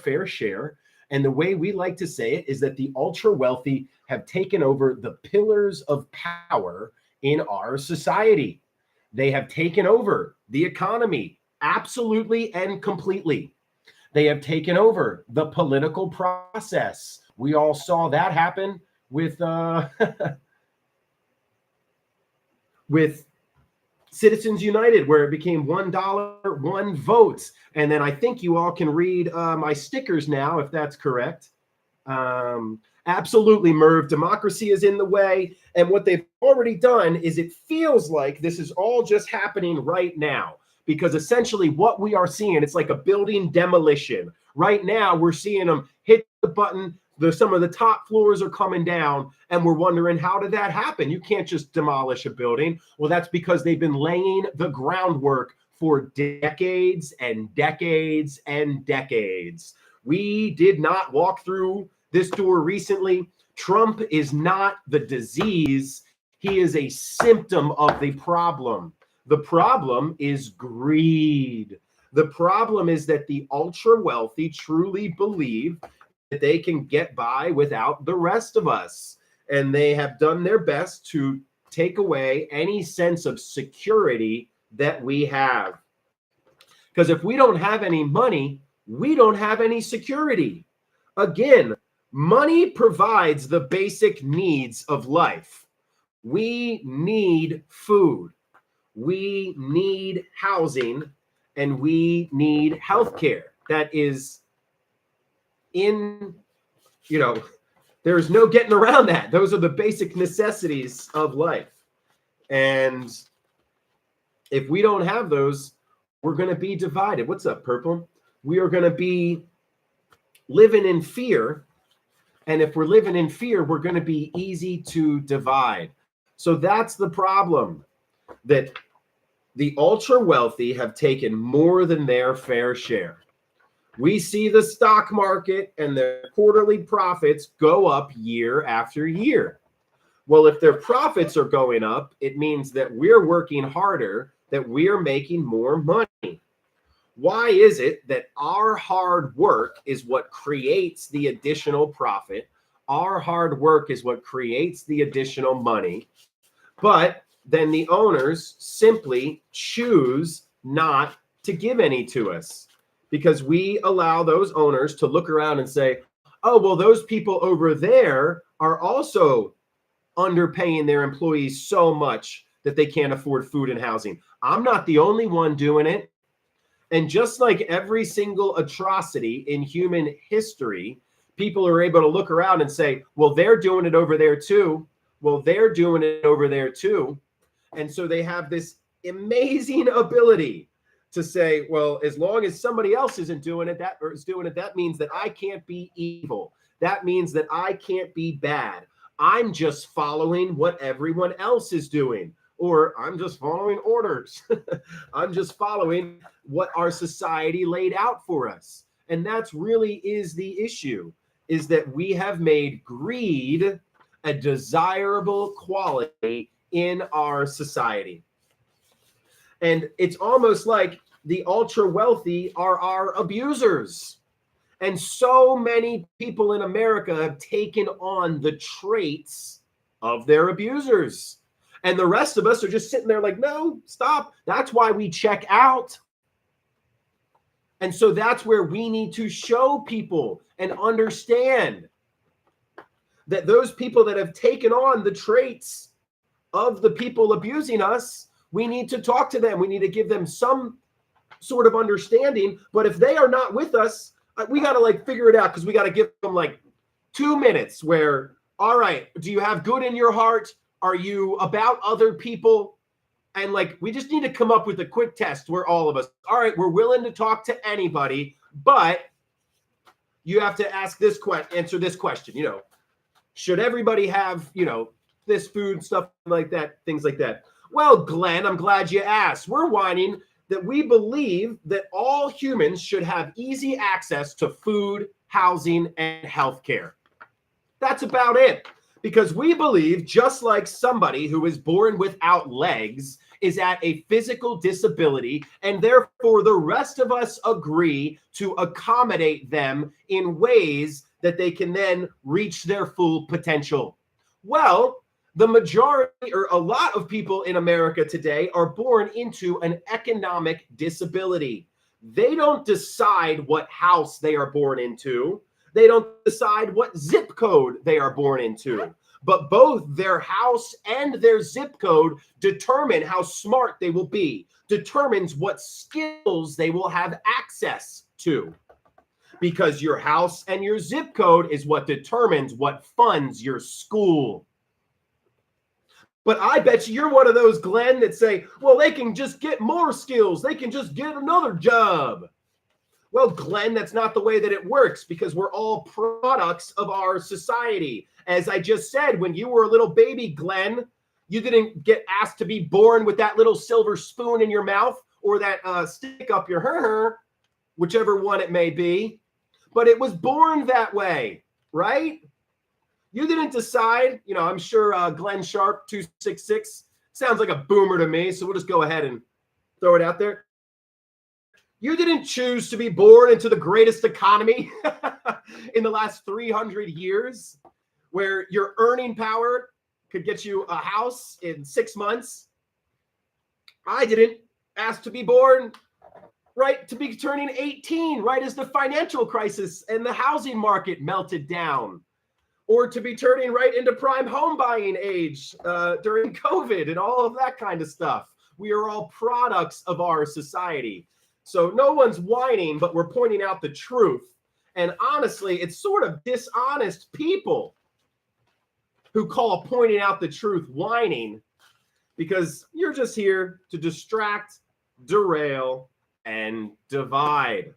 fair share. And the way we like to say it is that the ultra wealthy have taken over the pillars of power in our society. They have taken over the economy absolutely and completely. They have taken over the political process. We all saw that happen with with Citizens United, where it became $1, 1 vote. And then I think you all can read my stickers now, if that's correct. Absolutely, Merv. Democracy is in the way. And what they've already done is it feels like this is all just happening right now. Because essentially what we are seeing, it's like a building demolition. Right now, we're seeing them hit the button. Some of the top floors are coming down, and we're wondering, how did that happen? You can't just demolish a building. Well, that's because they've been laying the groundwork for decades and decades and decades. We did not walk through this door recently. Trump is not the disease. He is a symptom of the problem. The problem is greed. The problem is that the ultra wealthy truly believe that they can get by without the rest of us. And they have done their best to take away any sense of security that we have. Because if we don't have any money, we don't have any security. Again, money provides the basic needs of life. We need food. We need housing, and we need healthcare. That is there's no getting around that. Those are the basic necessities of life. And if we don't have those, we're going to be divided. What's up, Purple? We are going to be living in fear. And if we're living in fear, we're going to be easy to divide. So that's the problem, that the ultra wealthy have taken more than their fair share. We see the stock market and their quarterly profits go up year after year. Well, if their profits are going up, it means that we're working harder, that we're making more money. Why is it that our hard work is what creates the additional profit? Our hard work is what creates the additional money. But then the owners simply choose not to give any to us, because we allow those owners to look around and say, oh, well, those people over there are also underpaying their employees so much that they can't afford food and housing. I'm not the only one doing it. And just like every single atrocity in human history, people are able to look around and say, well, they're doing it over there too. Well, they're doing it over there too. And so they have this amazing ability to say, well, as long as somebody else isn't doing it, that means that I can't be evil. That means that I can't be bad. I'm just following what everyone else is doing, or I'm just following orders. I'm just following what our society laid out for us. And that's really is the issue, is that we have made greed a desirable quality in our society. And it's almost like the ultra wealthy are our abusers. And so many people in America have taken on the traits of their abusers. And the rest of us are just sitting there like, no, stop. That's why we check out. And so that's where we need to show people and understand that those people that have taken on the traits of the people abusing us, we need to talk to them. We need to give them some sort of understanding. But if they are not with us, we got to figure it out, because we got to give them 2 minutes where, all right, do you have good in your heart? Are you about other people? And we just need to come up with a quick test where all of us, all right, we're willing to talk to anybody, but you have to answer this question, should everybody have, this food, stuff like that, things like that. Well, Glenn, I'm glad you asked. We're whining that we believe that all humans should have easy access to food, housing, and healthcare. That's about it. Because we believe, just like somebody who is born without legs is at a physical disability, and therefore the rest of us agree to accommodate them in ways that they can then reach their full potential. Well, the majority or a lot of people in America today are born into an economic disability. They don't decide what house they are born into. They don't decide what zip code they are born into. But both their house and their zip code determine how smart they will be, determines what skills they will have access to. Because your house and your zip code is what determines what funds your school. But I bet you're one of those, Glenn, that say, well, they can just get more skills. They can just get another job. Well, Glenn, that's not the way that it works, because we're all products of our society. As I just said, when you were a little baby, Glenn, you didn't get asked to be born with that little silver spoon in your mouth or that stick up your whichever one it may be. But it was born that way, right? You didn't decide. I'm sure Glenn Sharp 266 sounds like a boomer to me, so we'll just go ahead and throw it out there. You didn't choose to be born into the greatest economy in the last 300 years, where your earning power could get you a house in 6 months. I didn't ask to be born right to be turning 18, right as the financial crisis and the housing market melted down, or to be turning right into prime home buying age during COVID and all of that kind of stuff. We are all products of our society. So no one's whining, but we're pointing out the truth. And honestly, it's sort of dishonest people who call pointing out the truth whining, because you're just here to distract, derail, and divide.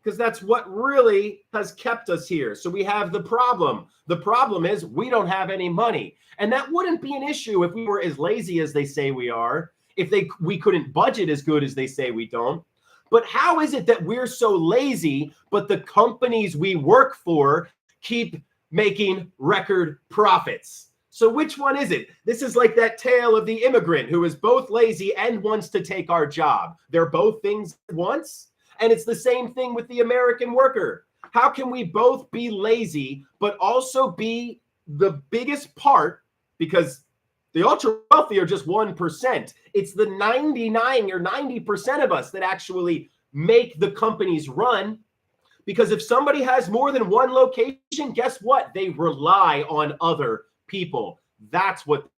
Because that's what really has kept us here. So we have the problem. The problem is we don't have any money. And that wouldn't be an issue if we were as lazy as they say we are, if we couldn't budget as good as they say we don't. But how is it that we're so lazy, but the companies we work for keep making record profits? So which one is it? This is like that tale of the immigrant who is both lazy and wants to take our job. They're both things at once. And it's the same thing with the American worker. How can we both be lazy, but also be the biggest part? Because the ultra wealthy are just 1%. It's the 99 or 90% of us that actually make the companies run. Because if somebody has more than one location, guess what? They rely on other people. That's what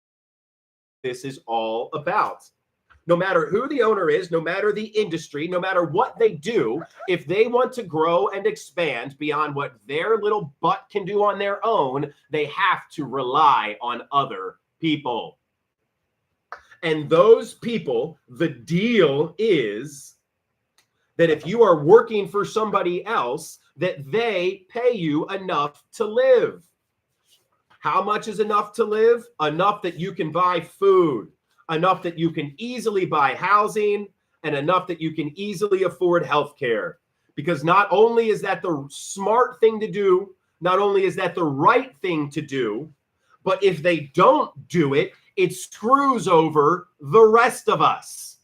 this is all about. No matter who the owner is, no matter the industry, no matter what they do, if they want to grow and expand beyond what their little butt can do on their own, they have to rely on other people. And those people, the deal is that if you are working for somebody else, that they pay you enough to live. How much is enough to live? Enough that you can buy food, enough that you can easily buy housing, and enough that you can easily afford health care. Because not only is that the smart thing to do, not only is that the right thing to do, but if they don't do it, it screws over the rest of us.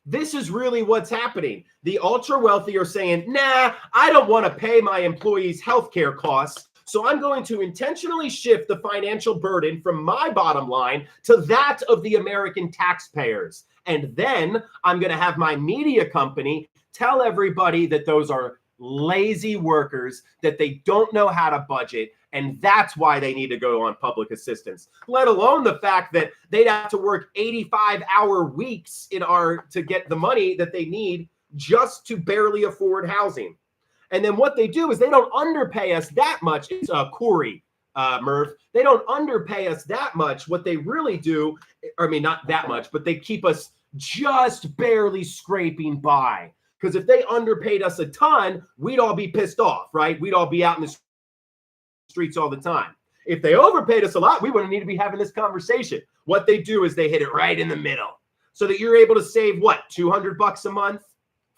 This is really what's happening. The ultra wealthy are saying, nah, I don't want to pay my employees' healthcare costs, so I'm going to intentionally shift the financial burden from my bottom line to that of the American taxpayers. And then I'm going to have my media company tell everybody that those are lazy workers, that they don't know how to budget, and that's why they need to go on public assistance, let alone the fact that they'd have to work 85-hour weeks to get the money that they need just to barely afford housing. And then what they do is they don't underpay us that much. It's Corey, Murph. They don't underpay us that much. What they really do, not that much, but they keep us just barely scraping by. Because if they underpaid us a ton, we'd all be pissed off, right? We'd all be out in the streets all the time. If they overpaid us a lot, we wouldn't need to be having this conversation. What they do is they hit it right in the middle so that you're able to save what, $200 a month,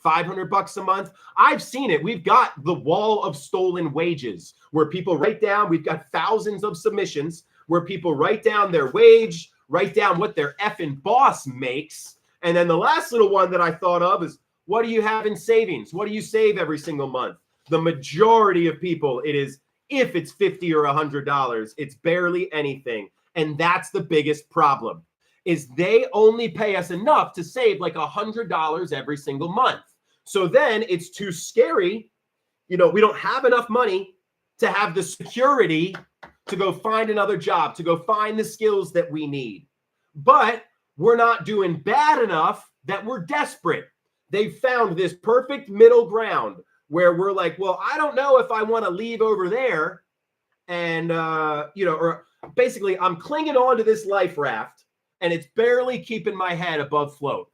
$500 a month. I've seen it. We've got the wall of stolen wages where people write down, we've got thousands of submissions where people write down their wage, write down what their effing boss makes, And then the last little one that I thought of is, what do you have in savings? What do you save every single month? The majority of people, it is, if it's $50 or $100, it's barely anything. And that's the biggest problem, is they only pay us enough to save like $100 every single month. So then it's too scary. We don't have enough money to have the security to go find another job, to go find the skills that we need. But we're not doing bad enough that we're desperate. They've found this perfect middle ground where we're like, well, I don't know if I want to leave over there. And, or basically I'm clinging on to this life raft and it's barely keeping my head above float.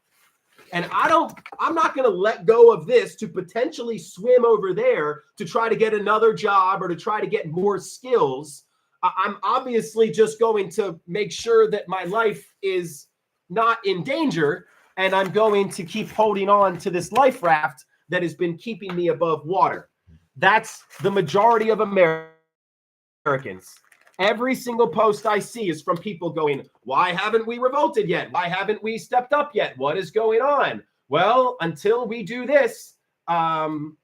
And I'm not going to let go of this to potentially swim over there to try to get another job or to try to get more skills. I'm obviously just going to make sure that my life is not in danger. And I'm going to keep holding on to this life raft that has been keeping me above water. That's the majority of Americans. Every single post I see is from people going, why haven't we revolted yet? Why haven't we stepped up yet? What is going on? Well, until we do this and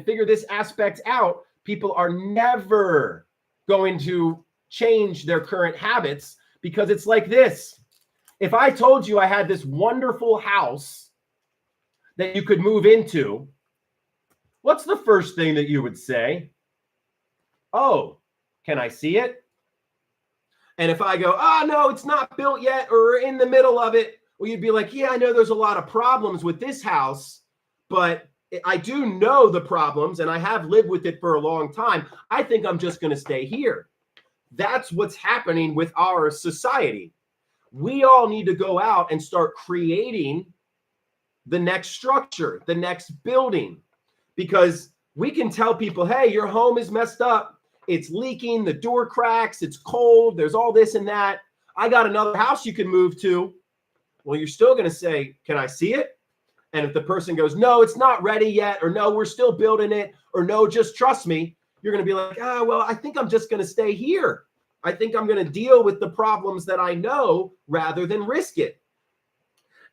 figure this aspect out, people are never going to change their current habits, because it's like this. If I told you I had this wonderful house that you could move into, what's the first thing that you would say? Oh, can I see it? And if I go, oh, no, it's not built yet, or we're in the middle of it, well, you'd be like, yeah, I know there's a lot of problems with this house, but I do know the problems and I have lived with it for a long time. I think I'm just going to stay here. That's what's happening with our society. We all need to go out and start creating the next structure, the next building, because we can tell people, hey, your home is messed up. It's leaking, the door cracks, it's cold, there's all this and that. I got another house you can move to. Well, you're still going to say, can I see it? And if the person goes, no, it's not ready yet, or no, we're still building it, or no, just trust me, you're going to be like, well, I think I'm just going to stay here. I think I'm going to deal with the problems that I know rather than risk it.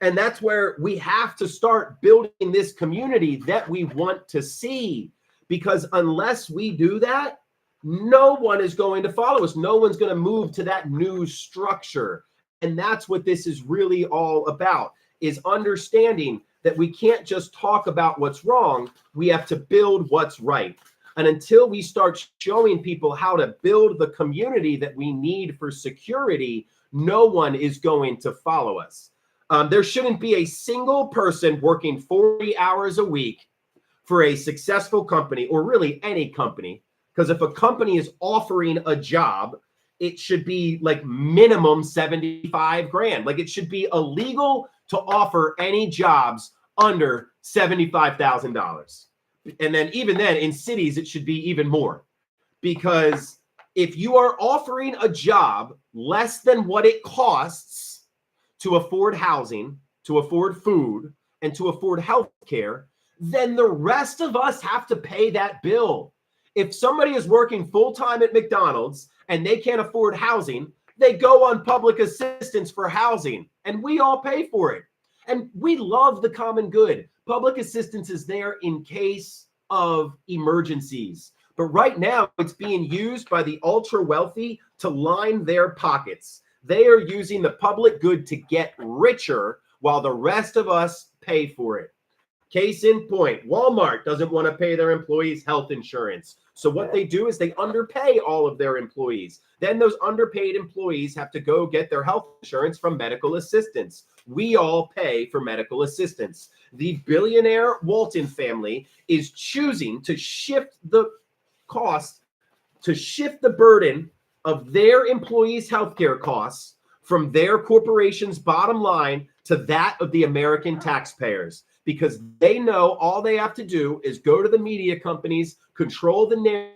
And that's where we have to start building this community that we want to see, because unless we do that, no one is going to follow us. No one's going to move to that new structure. And that's what this is really all about, is understanding that we can't just talk about what's wrong. We have to build what's right. And until we start showing people how to build the community that we need for security, no one is going to follow us. There shouldn't be a single person working 40 hours a week for a successful company, or really any company. Because if a company is offering a job, it should be like minimum 75 grand. Like, it should be illegal to offer any jobs under $75,000. And then even then in cities, it should be even more. Because if you are offering a job less than what it costs to afford housing, to afford food, and to afford health care, then the rest of us have to pay that bill. If somebody is working full-time at McDonald's and they can't afford housing, they go on public assistance for housing, and we all pay for it. And we love the common good. Public assistance is there in case of emergencies. But right now, it's being used by the ultra wealthy to line their pockets. They are using the public good to get richer while the rest of us pay for it. Case in point, Walmart doesn't want to pay their employees health insurance. So what they do is they underpay all of their employees. Then those underpaid employees have to go get their health insurance from medical assistance. We all pay for medical assistance. The billionaire Walton family is choosing to shift the cost, to shift the burden of their employees' healthcare costs from their corporation's bottom line to that of the American taxpayers, because they know all they have to do is go to the media companies, control the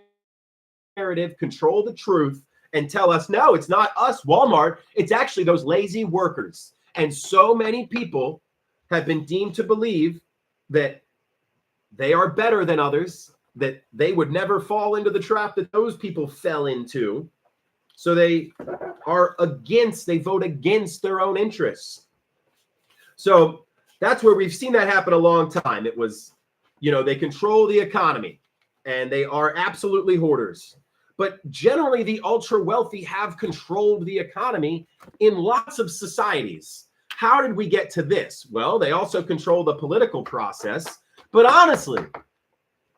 narrative, control the truth, and tell us, no, it's not us, Walmart, it's actually those lazy workers. And so many people have been deemed to believe that they are better than others, that they would never fall into the trap that those people fell into. So they vote against their own interests. So that's where we've seen that happen a long time. It was, they control the economy and they are absolutely hoarders. But generally, the ultra wealthy have controlled the economy in lots of societies. How did we get to this? Well, they also control the political process. But honestly,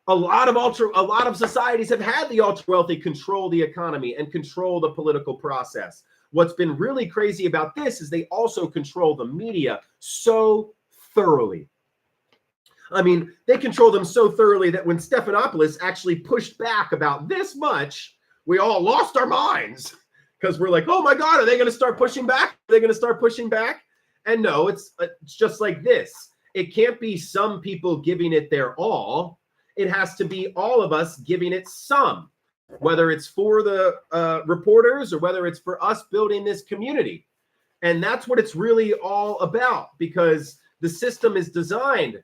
a lot of societies have had the ultra wealthy control the economy and control the political process. What's been really crazy about this is they also control the media so thoroughly. I mean, they control them so thoroughly that when Stephanopoulos actually pushed back about this much, we all lost our minds because we're like, oh my God, are they going to start pushing back? Are they going to start pushing back? And no, it's just like this. It can't be some people giving it their all. It has to be all of us giving it some, whether it's for the reporters or whether it's for us building this community. And that's what it's really all about, because the system is designed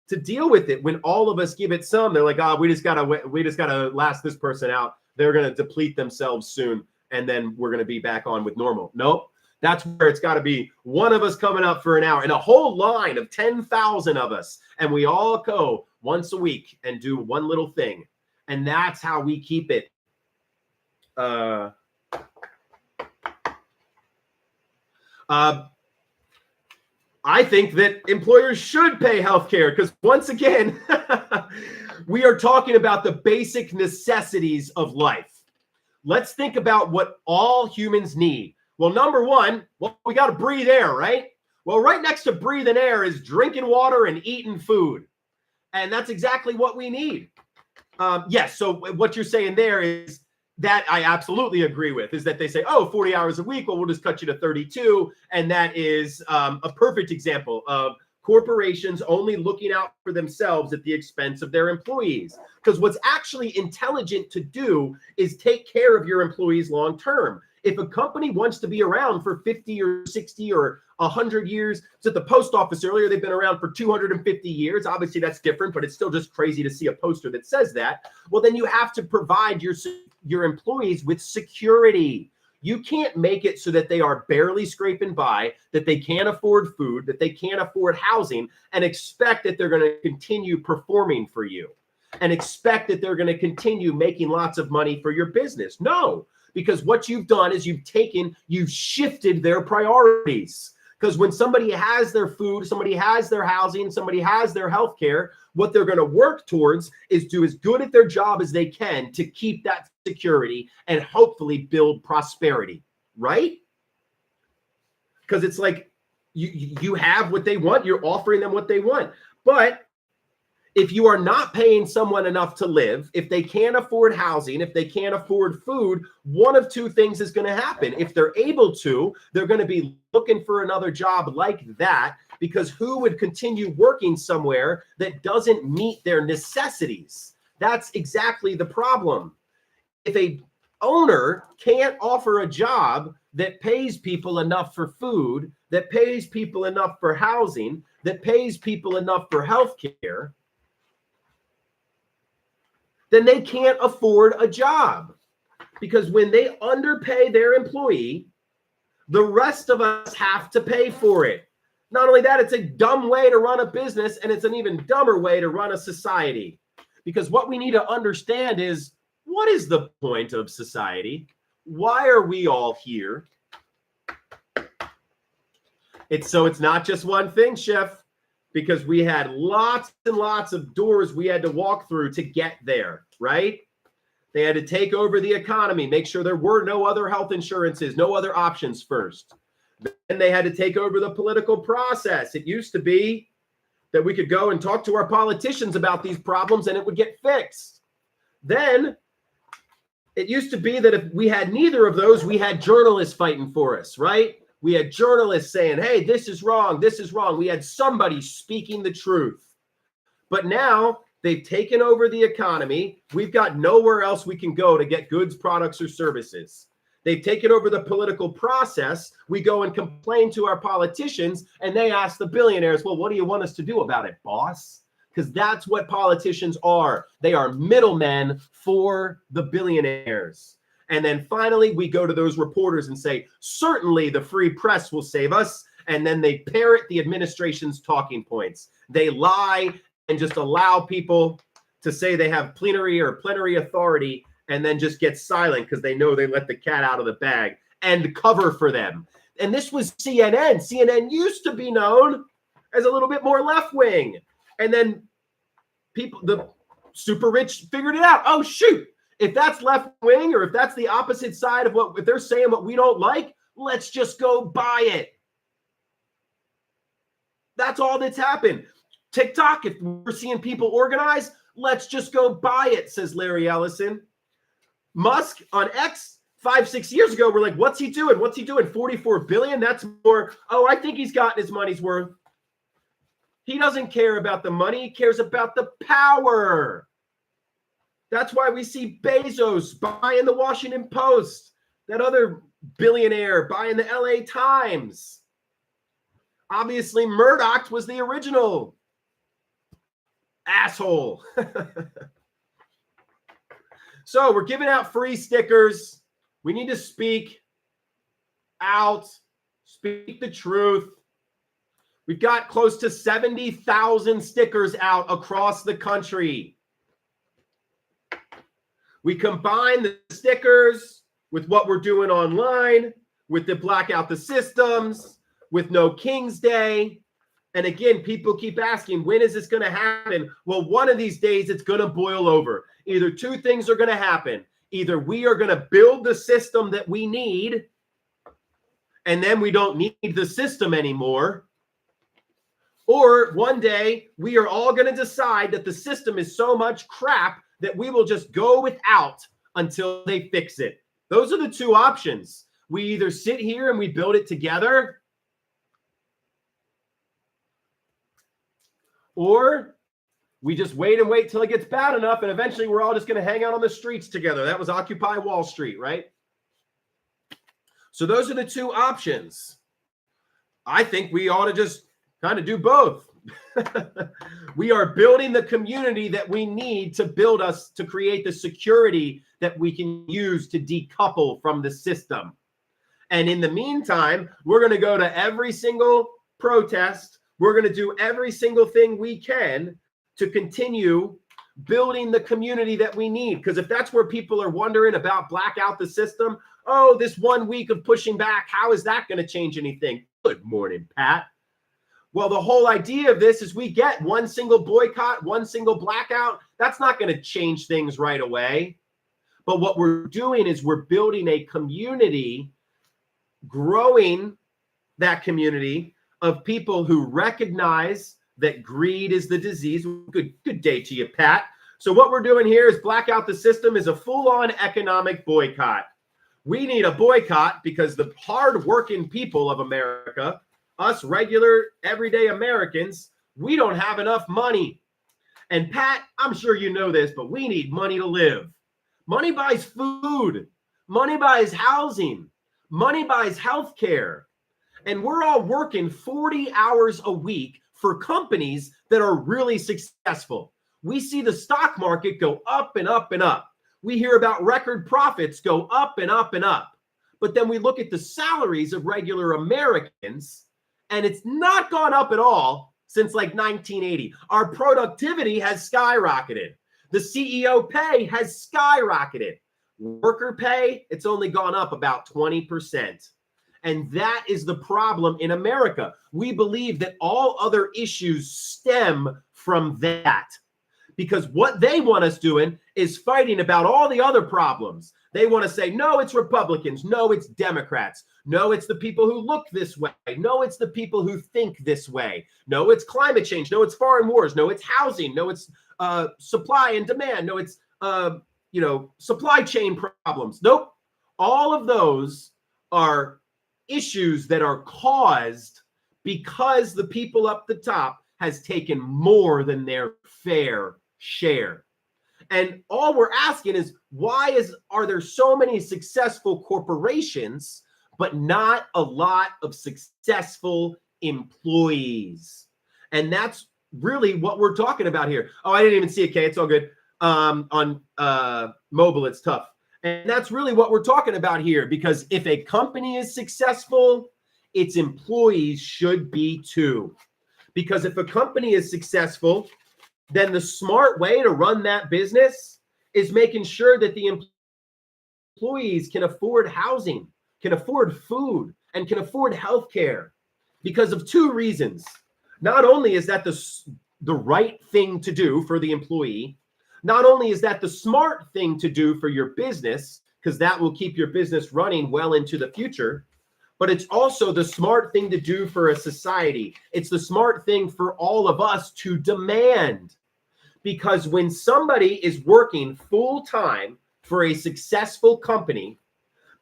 to deal with it. When all of us give it some, they're like, we just gotta last this person out. They're gonna deplete themselves soon, and then we're gonna be back on with normal. Nope. That's where it's got to be one of us coming up for an hour and a whole line of 10,000 of us. And we all go once a week and do one little thing. And that's how we keep it. I think that employers should pay healthcare because, once again, we are talking about the basic necessities of life. Let's think about what all humans need. Well, number one, we got to breathe air, right? Well, right next to breathing air is drinking water and eating food. And that's exactly what we need. Yes, so what you're saying there is that I absolutely agree with, is that they say, 40 hours a week, well, we'll just cut you to 32. And that is a perfect example of corporations only looking out for themselves at the expense of their employees. Because what's actually intelligent to do is take care of your employees long term. If a company wants to be around for 50 or 60 or 100 years, so at the post office earlier, they've been around for 250 years. Obviously, that's different, but it's still just crazy to see a poster that says that. Well, then you have to provide your employees with security. You can't make it so that they are barely scraping by, that they can't afford food, that they can't afford housing, and expect that they're going to continue performing for you and expect that they're going to continue making lots of money for your business. No. Because what you've done is you've shifted their priorities. Because when somebody has their food, somebody has their housing, somebody has their health care, what they're going to work towards is do as good at their job as they can to keep that security and hopefully build prosperity, right? Because it's like you have what they want, you're offering them what they want. But if you are not paying someone enough to live, if they can't afford housing, if they can't afford food, one of two things is going to happen. If they're able to, they're going to be looking for another job like that, because who would continue working somewhere that doesn't meet their necessities? That's exactly the problem. If a owner can't offer a job that pays people enough for food, that pays people enough for housing, that pays people enough for health care, then they can't afford a job. Because when they underpay their employee, the rest of us have to pay for it. Not only that, it's a dumb way to run a business, and it's an even dumber way to run a society. Because what we need to understand is, what is the point of society? Why are we all here? It's not just one thing, Chef. Because we had lots and lots of doors we had to walk through to get there, right? They had to take over the economy, make sure there were no other health insurances, no other options first. Then they had to take over the political process. It used to be that we could go and talk to our politicians about these problems and it would get fixed. Then it used to be that if we had neither of those, we had journalists fighting for us, right? We had journalists saying, hey, this is wrong, this is wrong. We had somebody speaking the truth. But now they've taken over the economy. We've got nowhere else we can go to get goods, products, or services. They've taken over the political process. We go and complain to our politicians, and they ask the billionaires, well, what do you want us to do about it, boss? Because that's what politicians are. They are middlemen for the billionaires. And then finally, we go to those reporters and say, certainly the free press will save us. and then they parrot the administration's talking points. They lie and just allow people to say they have plenary authority and then just get silent because they know they let the cat out of the bag and cover for them. And this was CNN. CNN used to be known as a little bit more left-wing. And then people, the super rich figured it out. Oh, shoot. If that's left-wing or if that's the opposite side of what, if they're saying what we don't like, let's just go buy it. That's all that's happened. TikTok, if we're seeing people organize, let's just go buy it, says Larry Ellison. Musk on X 5-6 years ago, we're like, what's he doing? What's he doing? 44 billion? That's more. Oh, I think he's gotten his money's worth. He doesn't care about the money. He cares about the power. That's why we see Bezos buying the Washington Post, that other billionaire buying the LA Times. Obviously, Murdoch was the original asshole. So we're giving out free stickers. We need to speak out, speak the truth. We've got close to 70,000 stickers out across the country. We combine the stickers with what we're doing online, with the blackout the systems, with No King's Day. And again, people keep asking, when is this going to happen? Well, one of these days it's going to boil over. Either two things are going to happen. Either we are going to build the system that we need, and then we don't need the system anymore. Or one day we are all going to decide that the system is so much crap that we will just go without until they fix it. Those are the two options. We either sit here and we build it together, or we just wait and wait till it gets bad enough, and eventually we're all just going to hang out on the streets together. That was Occupy Wall Street, right? So those are the two options. I think we ought to just kind of do both. We are building the community that we need to build us, to create the security that we can use to decouple from the system. And in the meantime, we're going to go to every single protest. We're going to do every single thing we can to continue building the community that we need. Because if that's where people are wondering about blackout the system, oh, this 1 week of pushing back, how is that going to change anything? Good morning, Pat. Well, the whole idea of this is we get one single boycott, one single blackout. That's not going to change things right away. But what we're doing is we're building a community, growing that community of people who recognize that greed is the disease. Good day to you, Pat. So what we're doing here is blackout the system is a full-on economic boycott. We need a boycott because the hard-working people of America, us regular, everyday Americans, we don't have enough money. And Pat, I'm sure you know this, but we need money to live. Money buys food. Money buys housing. Money buys health care. And we're all working 40 hours a week for companies that are really successful. We see the stock market go up and up and up. We hear about record profits go up and up and up. But then we look at the salaries of regular Americans, and it's not gone up at all since like 1980. Our productivity has skyrocketed. The CEO pay has skyrocketed. Worker pay, it's only gone up about 20%. And that is the problem in America. We believe that all other issues stem from that. Because what they want us doing is fighting about all the other problems. They want to say, no, it's Republicans. No, it's Democrats. No, it's the people who look this way. No, it's the people who think this way. No, it's climate change. No, it's foreign wars. No, it's housing. No, it's supply and demand. No, it's supply chain problems. Nope. All of those are issues that are caused because the people up the top has taken more than their fair share. And all we're asking is, why are there so many successful corporations, but not a lot of successful employees? And that's really what we're talking about here. Oh, I didn't even see it, Kay. It's all good. On mobile, it's tough. And that's really what we're talking about here, because if a company is successful, its employees should be too. Because if a company is successful, then the smart way to run that business is making sure that the employees can afford housing, can afford food, and can afford healthcare, because of two reasons. Not only is that the right thing to do for the employee, not only is that the smart thing to do for your business, because that will keep your business running well into the future, but it's also the smart thing to do for a society. It's the smart thing for all of us to demand. Because when somebody is working full time for a successful company,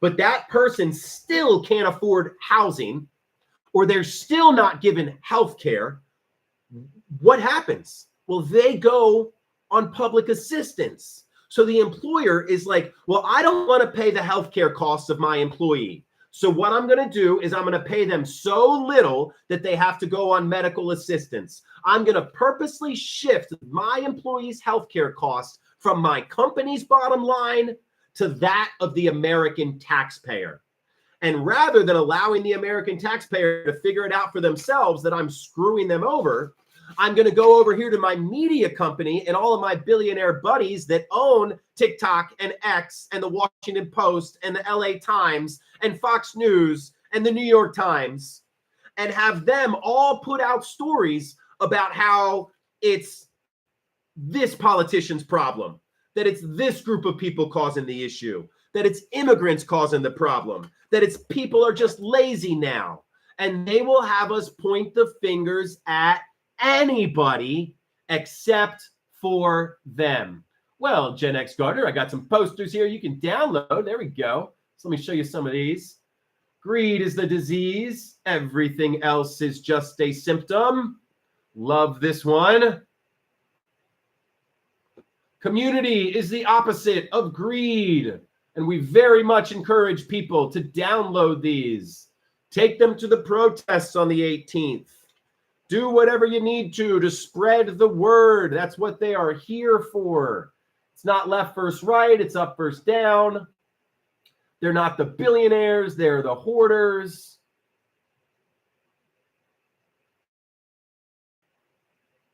but that person still can't afford housing, or they're still not given health care, what happens? Well, they go on public assistance. So the employer is like, well, I don't want to pay the healthcare costs of my employee. So what I'm going to do is I'm going to pay them so little that they have to go on medical assistance. I'm going to purposely shift my employees' healthcare costs from my company's bottom line to that of the American taxpayer. And rather than allowing the American taxpayer to figure it out for themselves that I'm screwing them over, I'm going to go over here to my media company and all of my billionaire buddies that own TikTok and X and the Washington Post and the LA Times and Fox News and the New York Times, and have them all put out stories about how it's this politician's problem, that it's this group of people causing the issue, that it's immigrants causing the problem, that it's people are just lazy now. And they will have us point the fingers at anybody except for them. Well, Gen X Gardner, I got some posters here you can download. There we go. So let me show you some of these. Greed is the disease. Everything else is just a symptom. Love this one. Community is the opposite of greed. And we very much encourage people to download these. Take them to the protests on the 18th. Do whatever you need to spread the word. That's what they are here for. It's not left versus right. It's up versus down. They're not the billionaires. They're the hoarders.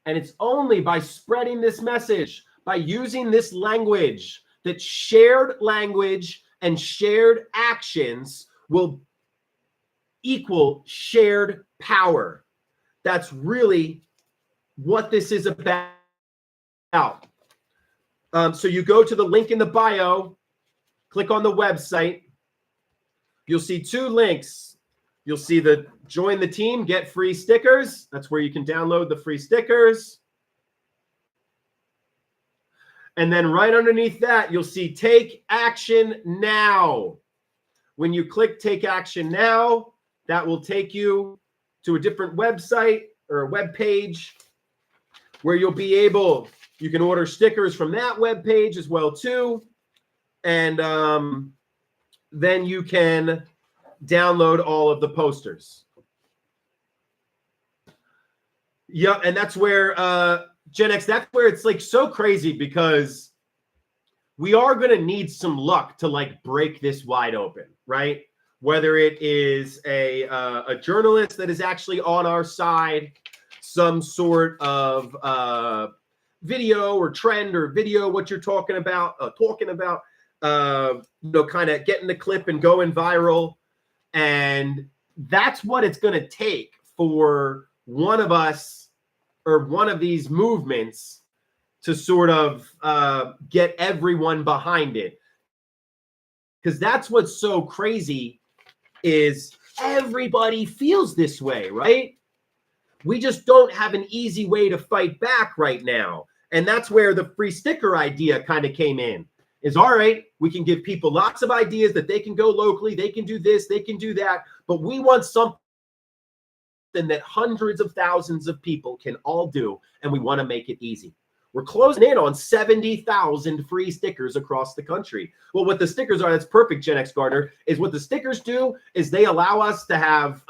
And it's only by spreading this message, by using this language, that shared language and shared actions will equal shared power. That's really what this is about. So you go to the link in the bio, click on the website. You'll see two links. You'll see the join the team, get free stickers. That's where you can download the free stickers. And then right underneath that, you'll see take action now. When you click take action now, that will take you to a different website or a web page where you'll be able, you can order stickers from that web page as well too. And then you can download all of the posters. Yeah, and that's where Gen X, that's where it's like so crazy, because we are going to need some luck to like break this wide open, right? Whether it is a journalist that is actually on our side, some sort of video or trend or video, what you're talking about, kind of getting the clip and going viral. And that's what it's going to take for one of us or one of these movements to sort of get everyone behind it. Because that's what's so crazy is everybody feels this way, right? We just don't have an easy way to fight back right now. And that's where the free sticker idea kind of came in. Is all right, we can give people lots of ideas that they can go locally, they can do this, they can do that, but we want something that hundreds of thousands of people can all do, and we want to make it easy. We're closing in on 70,000 free stickers across the country. Well, what the stickers are, that's perfect, Gen X Gardner, is what the stickers do is they allow us to have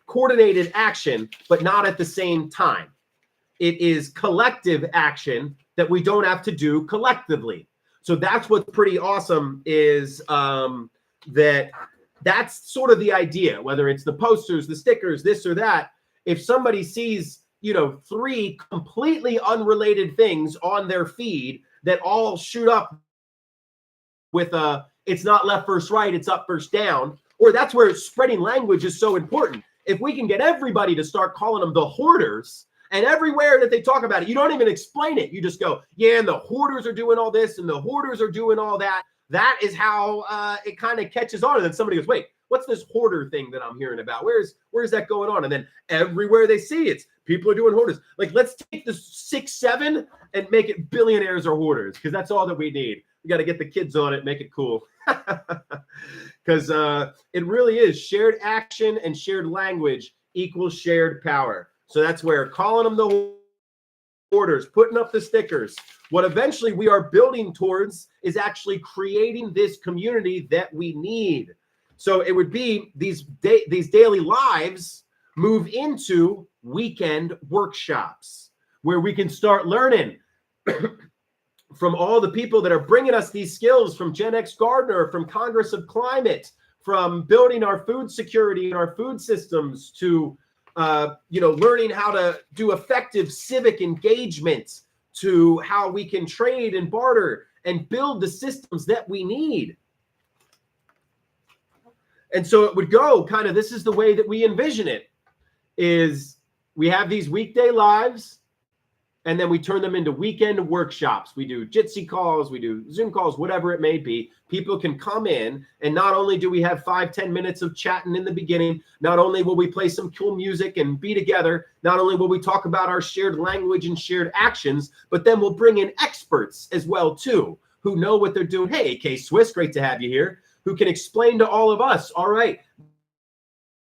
coordinated action, but not at the same time. It is collective action that we don't have to do collectively. So that's what's pretty awesome is that That's sort of the idea, whether it's the posters, the stickers, this or that. If somebody sees, 3 completely unrelated things on their feed that all shoot up with it's not left first right, it's up first down, or that's where spreading language is so important. If we can get everybody to start calling them the hoarders, and everywhere that they talk about it, you don't even explain it. You just go, yeah, and the hoarders are doing all this and the hoarders are doing all that. That is how it kind of catches on. And then somebody goes, wait, what's this hoarder thing that I'm hearing about? Where's that going on? And then everywhere they see it's people are doing hoarders. Like, let's take the 6, 7 and make it billionaires or hoarders, because that's all that we need. We got to get the kids on it, make it cool. Because it really is shared action and shared language equals shared power. So that's where calling them the hoarders, putting up the stickers, what eventually we are building towards is actually creating this community that we need. So it would be these daily lives move into weekend workshops where we can start learning from all the people that are bringing us these skills, from Gen X Gardener, from Congress of Climate, from building our food security and our food systems, to learning how to do effective civic engagement, to how we can trade and barter and build the systems that we need. And so it would go kind of, this is the way that we envision it, is we have these weekday lives, and then we turn them into weekend workshops. We do Jitsi calls, we do Zoom calls, whatever it may be. People can come in, and not only do we have 5-10 minutes of chatting in the beginning, not only will we play some cool music and be together, not only will we talk about our shared language and shared actions, but then we'll bring in experts as well too, who know what they're doing. Hey, K-Swiss, great to have you here, who can explain to all of us, all right,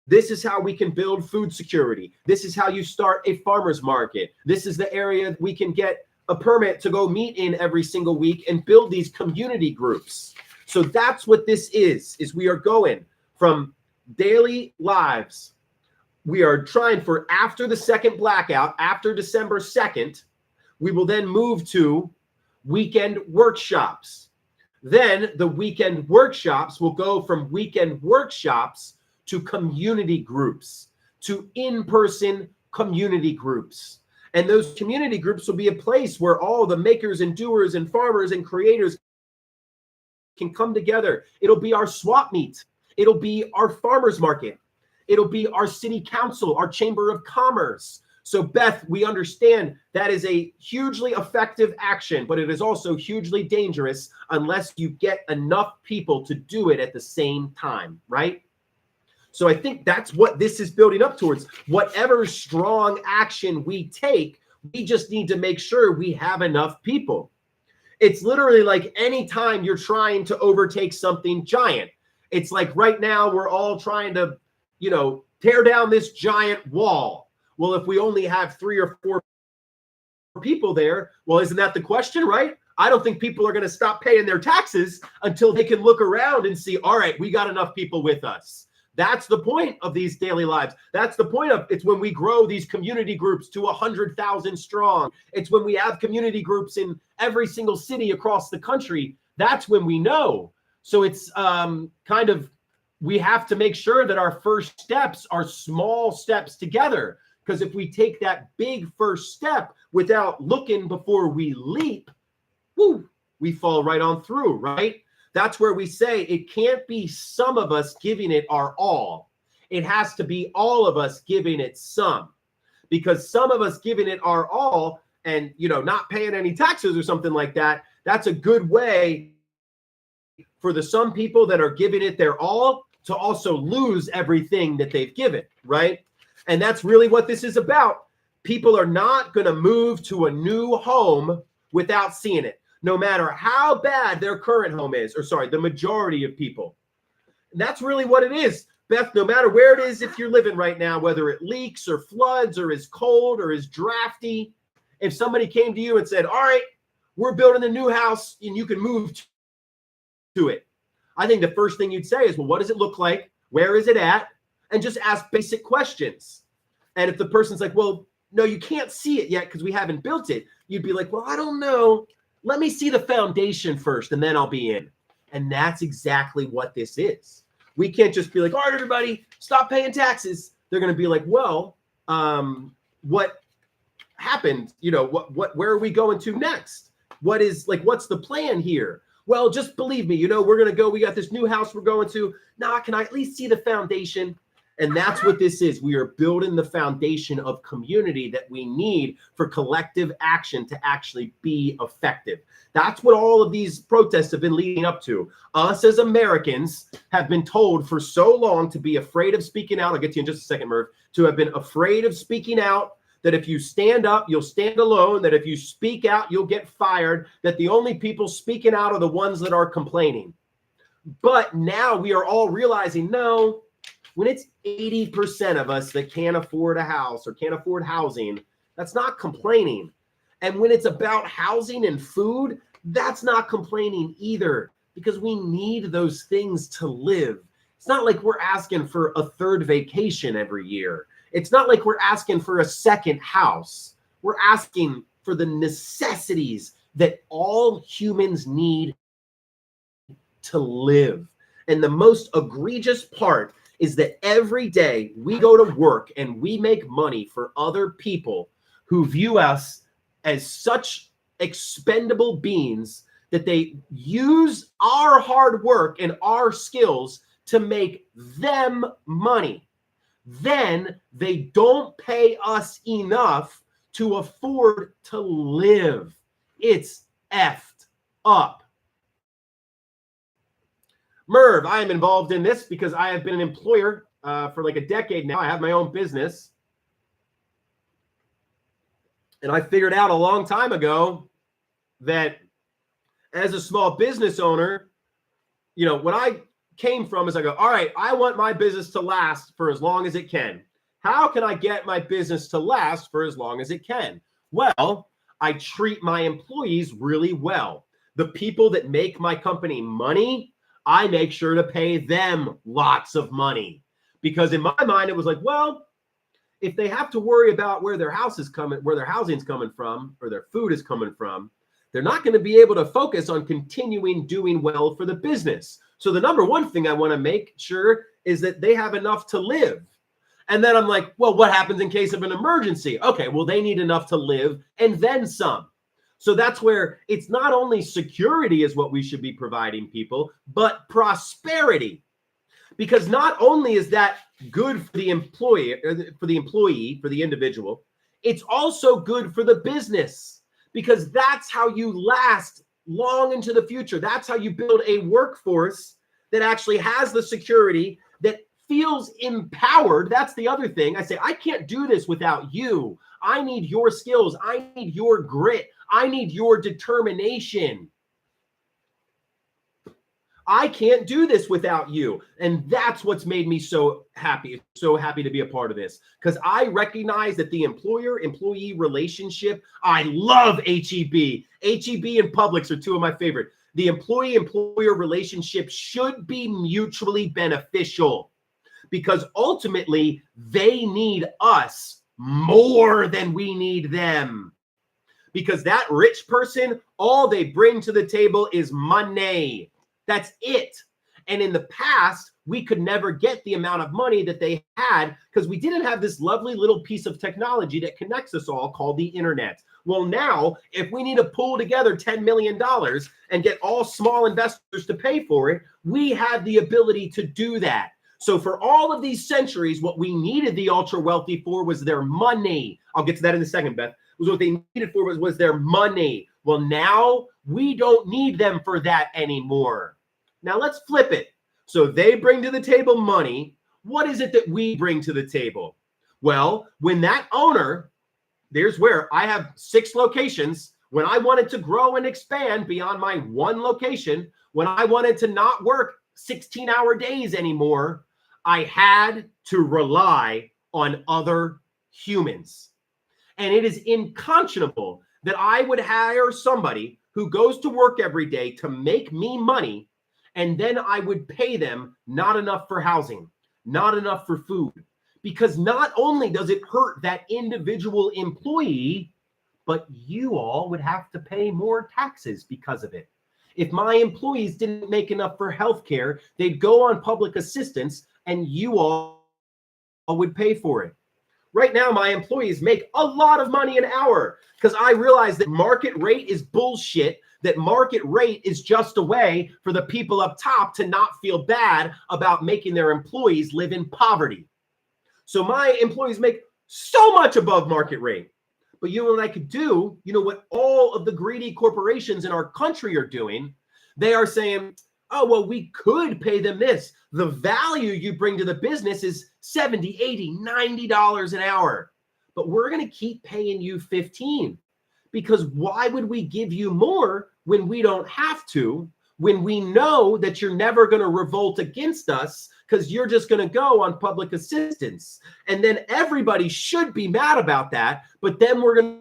this is how we can build food security. This is how you start a farmer's market. This is the area we can get a permit to go meet in every single week and build these community groups. So that's what this is we are going from daily lives. We are trying for after the second blackout, after December 2nd, we will then move to weekend workshops. Then the weekend workshops will go from weekend workshops to community groups, to in-person community groups. And those community groups will be a place where all the makers and doers and farmers and creators can come together. It'll be our swap meet. It'll be our farmers market. It'll be our city council, our chamber of commerce. So Beth, we understand that is a hugely effective action, but it is also hugely dangerous unless you get enough people to do it at the same time, right? So I think that's what this is building up towards. Whatever strong action we take, we just need to make sure we have enough people. It's literally like any time you're trying to overtake something giant. It's like right now we're all trying to, tear down this giant wall. Well, if we only have 3 or 4 people there, well, isn't that the question, right? I don't think people are going to stop paying their taxes until they can look around and see, all right, we got enough people with us. That's the point of these daily lives. That's the point of it's when we grow these community groups to 100,000 strong. It's when we have community groups in every single city across the country. That's when we know. So it's kind of, we have to make sure that our first steps are small steps together. Because if we take that big first step without looking before we leap, we fall right on through, right? That's where we say it can't be some of us giving it our all. It has to be all of us giving it some. Because some of us giving it our all and, not paying any taxes or something like that, that's a good way for the some people that are giving it their all to also lose everything that they've given, right? And that's really what this is about. People are not going to move to a new home without seeing it, no matter how bad their current home is, the majority of people. And that's really what it is. Beth, no matter where it is, if you're living right now, whether it leaks or floods or is cold or is drafty, if somebody came to you and said, all right, we're building a new house and you can move to it, I think the first thing you'd say is, well, what does it look like? Where is it at? And just ask basic questions. And if the person's like, well, no, you can't see it yet because we haven't built it, you'd be like, well, I don't know. Let me see the foundation first and then I'll be in. And that's exactly what this is. We can't just be like, all right, everybody, stop paying taxes. They're going to be like, well, what happened? You know, where are we going to next? What's the plan here? Well, just believe me, you know, we're going to go, we got this new house we're going to. Now, can I at least see the foundation? And that's what this is. We are building the foundation of community that we need for collective action to actually be effective. That's what all of these protests have been leading up to. Us as Americans have been told for so long to be afraid of speaking out. I'll get to you in just a second, Merv. To have been afraid of speaking out, that if you stand up, you'll stand alone, that if you speak out, you'll get fired, that the only people speaking out are the ones that are complaining. But now we are all realizing, no, when it's 80% of us that can't afford a house or can't afford housing, that's not complaining. And when it's about housing and food, that's not complaining either, because we need those things to live. It's not like we're asking for a third vacation every year. It's not like we're asking for a second house. We're asking for the necessities that all humans need to live. And the most egregious part is that every day we go to work and we make money for other people who view us as such expendable beings that they use our hard work and our skills to make them money. Then they don't pay us enough to afford to live. It's effed up. Merv, I am involved in this because I have been an employer for like a decade now. I have my own business. And I figured out a long time ago that as a small business owner, you know, what I came from is I go, all right, I want my business to last for as long as it can. How can I get my business to last for as long as it can? Well, I treat my employees really well. The people that make my company money, I make sure to pay them lots of money. Because in my mind, it was like, well, if they have to worry about where their house is coming, where their housing is coming from, or their food is coming from, they're not going to be able to focus on continuing doing well for the business. So the number one thing I want to make sure is that they have enough to live. And then I'm like, well, what happens in case of an emergency? Okay, well, they need enough to live and then some. So that's where it's not only security is what we should be providing people, but prosperity. Because not only is that good for the employee, for the individual, it's also good for the business, because that's how you last long into the future. That's how you build a workforce that actually has the security, that feels empowered. That's the other thing. I say, I can't do this without you. I need your skills. I need your grit. I need your determination. I can't do this without you. And that's what's made me so happy to be a part of this, because I recognize that the employer-employee relationship, I love HEB. HEB and Publix are two of my favorite. The employee-employer relationship should be mutually beneficial, because ultimately they need us more than we need them. Because that rich person, all they bring to the table is money. That's it. And in the past, we could never get the amount of money that they had because we didn't have this lovely little piece of technology that connects us all called the internet. Well, now, if we need to pull together $10 million and get all small investors to pay for it, we have the ability to do that. So for all of these centuries, what we needed the ultra wealthy for was their money. I'll get to that in a second, Beth. Was what they needed for was their money. Well, now we don't need them for that anymore. Now let's flip it. So they bring to the table money. What is it that we bring to the table? Well, when that owner, there's where I have 6 locations. When I wanted to grow and expand beyond my one location, when I wanted to not work 16-hour days anymore, I had to rely on other humans. And it is unconscionable that I would hire somebody who goes to work every day to make me money, and then I would pay them not enough for housing, not enough for food. Because not only does it hurt that individual employee, but you all would have to pay more taxes because of it. If my employees didn't make enough for healthcare, they'd go on public assistance and you all would pay for it. Right now, my employees make a lot of money an hour because I realize that market rate is bullshit, that market rate is just a way for the people up top to not feel bad about making their employees live in poverty. So my employees make so much above market rate. But you know what I could do? You know what all of the greedy corporations in our country are doing? They are saying, oh, well, we could pay them this. The value you bring to the business is $70, $80, $90 an hour. But we're going to keep paying you $15. Because why would we give you more when we don't have to, when we know that you're never going to revolt against us because you're just going to go on public assistance? And then everybody should be mad about that. But then we're going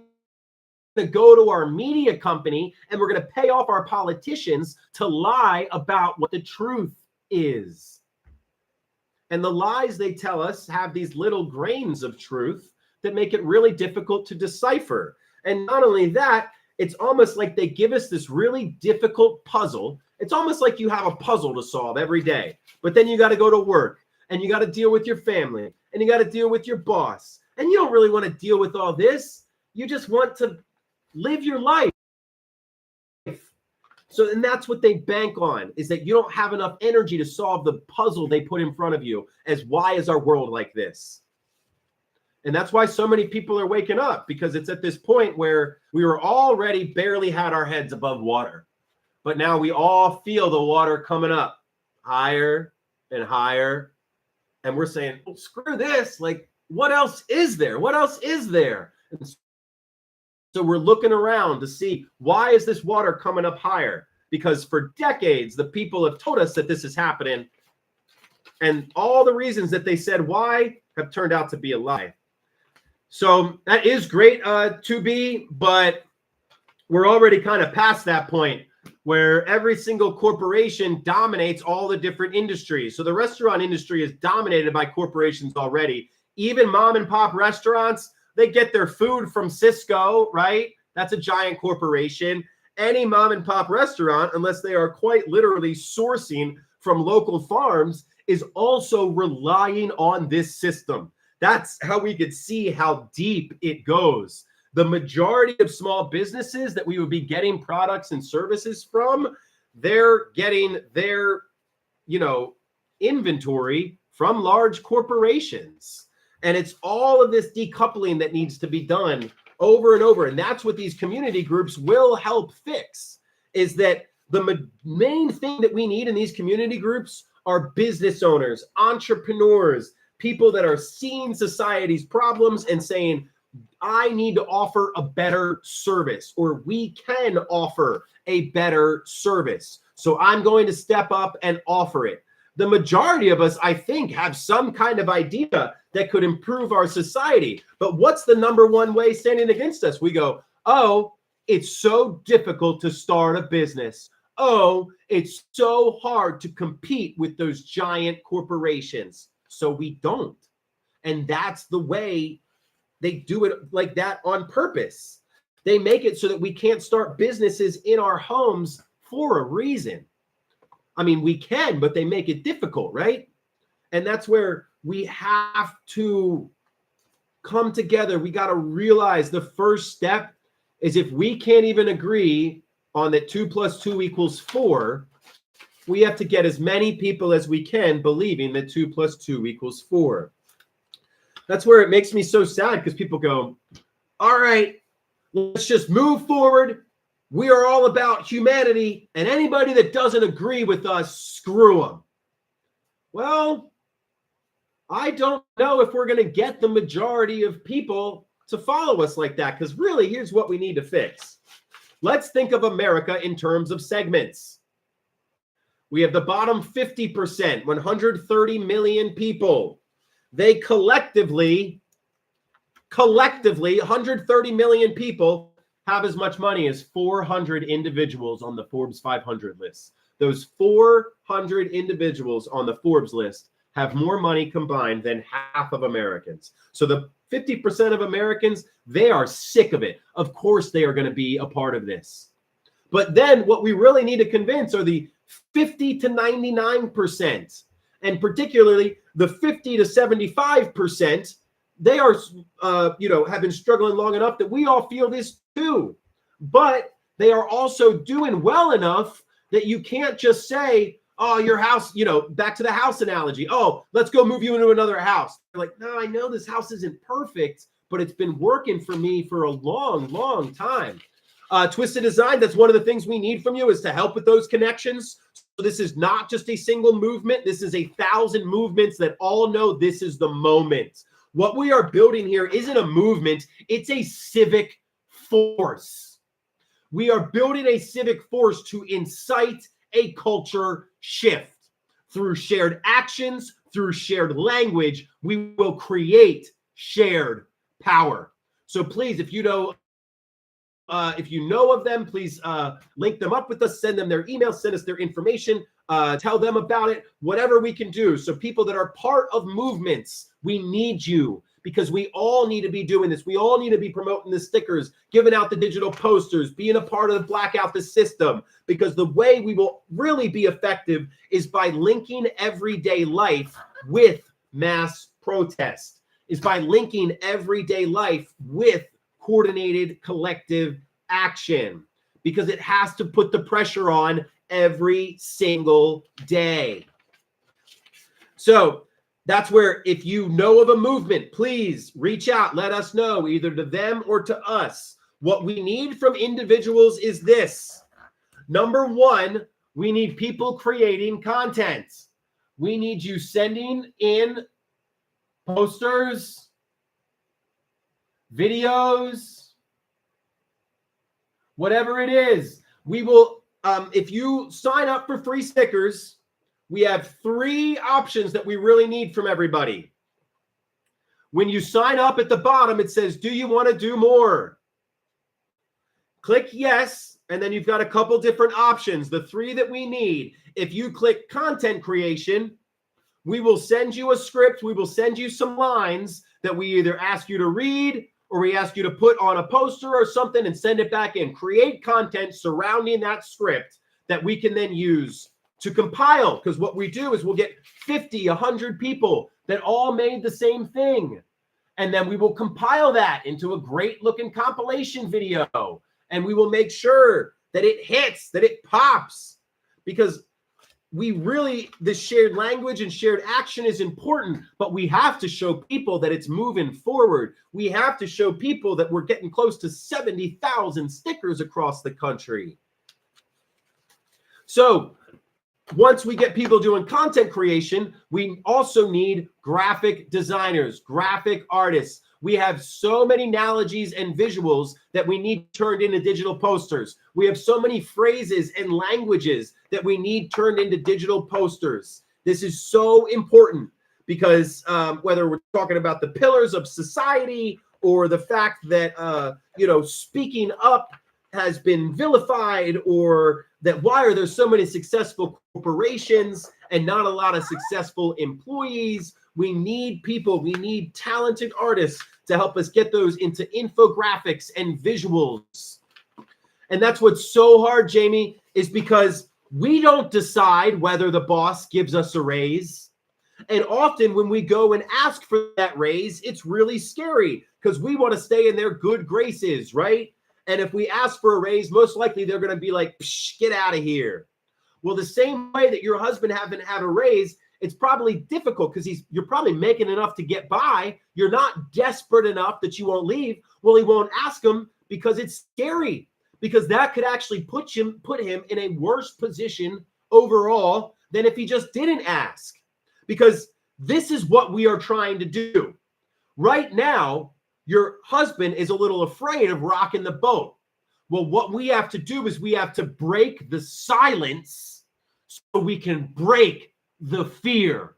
to go to our media company and we're going to pay off our politicians to lie about what the truth is. And the lies they tell us have these little grains of truth that make it really difficult to decipher. And not only that, it's almost like they give us this really difficult puzzle. It's almost like you have a puzzle to solve every day, but then you got to go to work and you got to deal with your family and you got to deal with your boss. And you don't really want to deal with all this. You just want to live your life. So, and that's what they bank on, is that you don't have enough energy to solve the puzzle they put in front of you as why is our world like this? And that's why so many people are waking up, because it's at this point where we were already barely had our heads above water. But now we all feel the water coming up higher and higher. And we're saying, well, screw this. Like, what else is there? What else is there? And so we're looking around to see, why is this water coming up higher? Because for decades, the people have told us that this is happening. And all the reasons that they said why have turned out to be a lie. So that is great to be, but we're already kind of past that point where every single corporation dominates all the different industries. So the restaurant industry is dominated by corporations already. Even mom and pop restaurants, they get their food from Cisco, right? That's a giant corporation. Any mom and pop restaurant, unless they are quite literally sourcing from local farms, is also relying on this system. That's how we could see how deep it goes. The majority of small businesses that we would be getting products and services from, they're getting their, inventory from large corporations. And it's all of this decoupling that needs to be done over and over. And that's what these community groups will help fix, is that the main thing that we need in these community groups are business owners, entrepreneurs, people that are seeing society's problems and saying, I need to offer a better service, or we can offer a better service. So I'm going to step up and offer it. The majority of us, I think, have some kind of idea that could improve our society. But what's the number one way standing against us? We go, oh, it's so difficult to start a business. Oh, it's so hard to compete with those giant corporations. So we don't. And that's the way they do it, like that on purpose. They make it so that we can't start businesses in our homes for a reason. I mean, we can, but they make it difficult, right? And that's where we have to come together. We got to realize the first step is, if we can't even agree on that 2 + 2 = 4, we have to get as many people as we can believing that 2 + 2 = 4. That's where it makes me so sad, because people go, all right, let's just move forward. We are all about humanity, and anybody that doesn't agree with us, screw them. Well, I don't know if we're going to get the majority of people to follow us like that, because really, here's what we need to fix. Let's think of America in terms of segments. We have the bottom 50%, 130 million people. They collectively, 130 million people have as much money as 400 individuals on the Forbes 500 list. Those 400 individuals on the Forbes list have more money combined than half of Americans. So the 50% of Americans, they are sick of it. Of course, they are going to be a part of this. But then what we really need to convince are the 50 to 99%, and particularly the 50 to 75%. They are, have been struggling long enough that we all feel this too. But they are also doing well enough that you can't just say, oh, your house, back to the house analogy. Oh, let's go move you into another house. You're like, no, I know this house isn't perfect, but it's been working for me for a long, long time. Twisted Design, that's one of the things we need from you, is to help with those connections. So this is not just a single movement. This is 1,000 movements that all know this is the moment. What we are building here isn't a movement. It's a civic force. We are building a civic force to incite a culture shift. Through shared actions, through shared language, we will create shared power. So please, if you know of them, please link them up with us, send them their email, send us their information, tell them about it, whatever we can do. So people that are part of movements, we need you, because we all need to be doing this. We all need to be promoting the stickers, giving out the digital posters, being a part of the Blackout the System, because the way we will really be effective is by linking everyday life with mass protest, is by linking everyday life with coordinated collective action, because it has to put the pressure on every single day. So that's where, if you know of a movement, please reach out. Let us know, either to them or to us. What we need from individuals is this. Number one, we need people creating content. We need you sending in posters, videos, whatever it is. We will, if you sign up for free stickers, we have 3 options that we really need from everybody. When you sign up at the bottom, it says, do you want to do more? Click yes, and then you've got a couple different options, the 3 that we need. If you click content creation, we will send you a script. We will send you some lines that we either ask you to read, or we ask you to put on a poster or something and send it back in. Create content surrounding that script that we can then use to compile, because what we do is we'll get 50, 100 people that all made the same thing. And then we will compile that into a great looking compilation video. And we will make sure that it hits, that it pops, because we really, this shared language and shared action is important, but we have to show people that it's moving forward. We have to show people that we're getting close to 70,000 stickers across the country. So once we get people doing content creation, we also need graphic designers, graphic artists. We have so many analogies and visuals that we need turned into digital posters. We have so many phrases and languages that we need turned into digital posters. This is so important, because whether we're talking about the pillars of society, or the fact that, speaking up has been vilified, or that why are there so many successful corporations and not a lot of successful employees? We need people, we need talented artists to help us get those into infographics and visuals. And that's what's so hard, Jamie, is because we don't decide whether the boss gives us a raise. And often when we go and ask for that raise, it's really scary, because we want to stay in their good graces, right? And if we ask for a raise, most likely they're going to be like, psh, get out of here. Well, the same way that your husband haven't had a raise, it's probably difficult because you're probably making enough to get by. You're not desperate enough that you won't leave. Well, he won't ask him because it's scary, because that could actually put him in a worse position overall than if he just didn't ask. Because this is what we are trying to do. Right now, your husband is a little afraid of rocking the boat. Well, what we have to do is we have to break the silence so we can break the fear.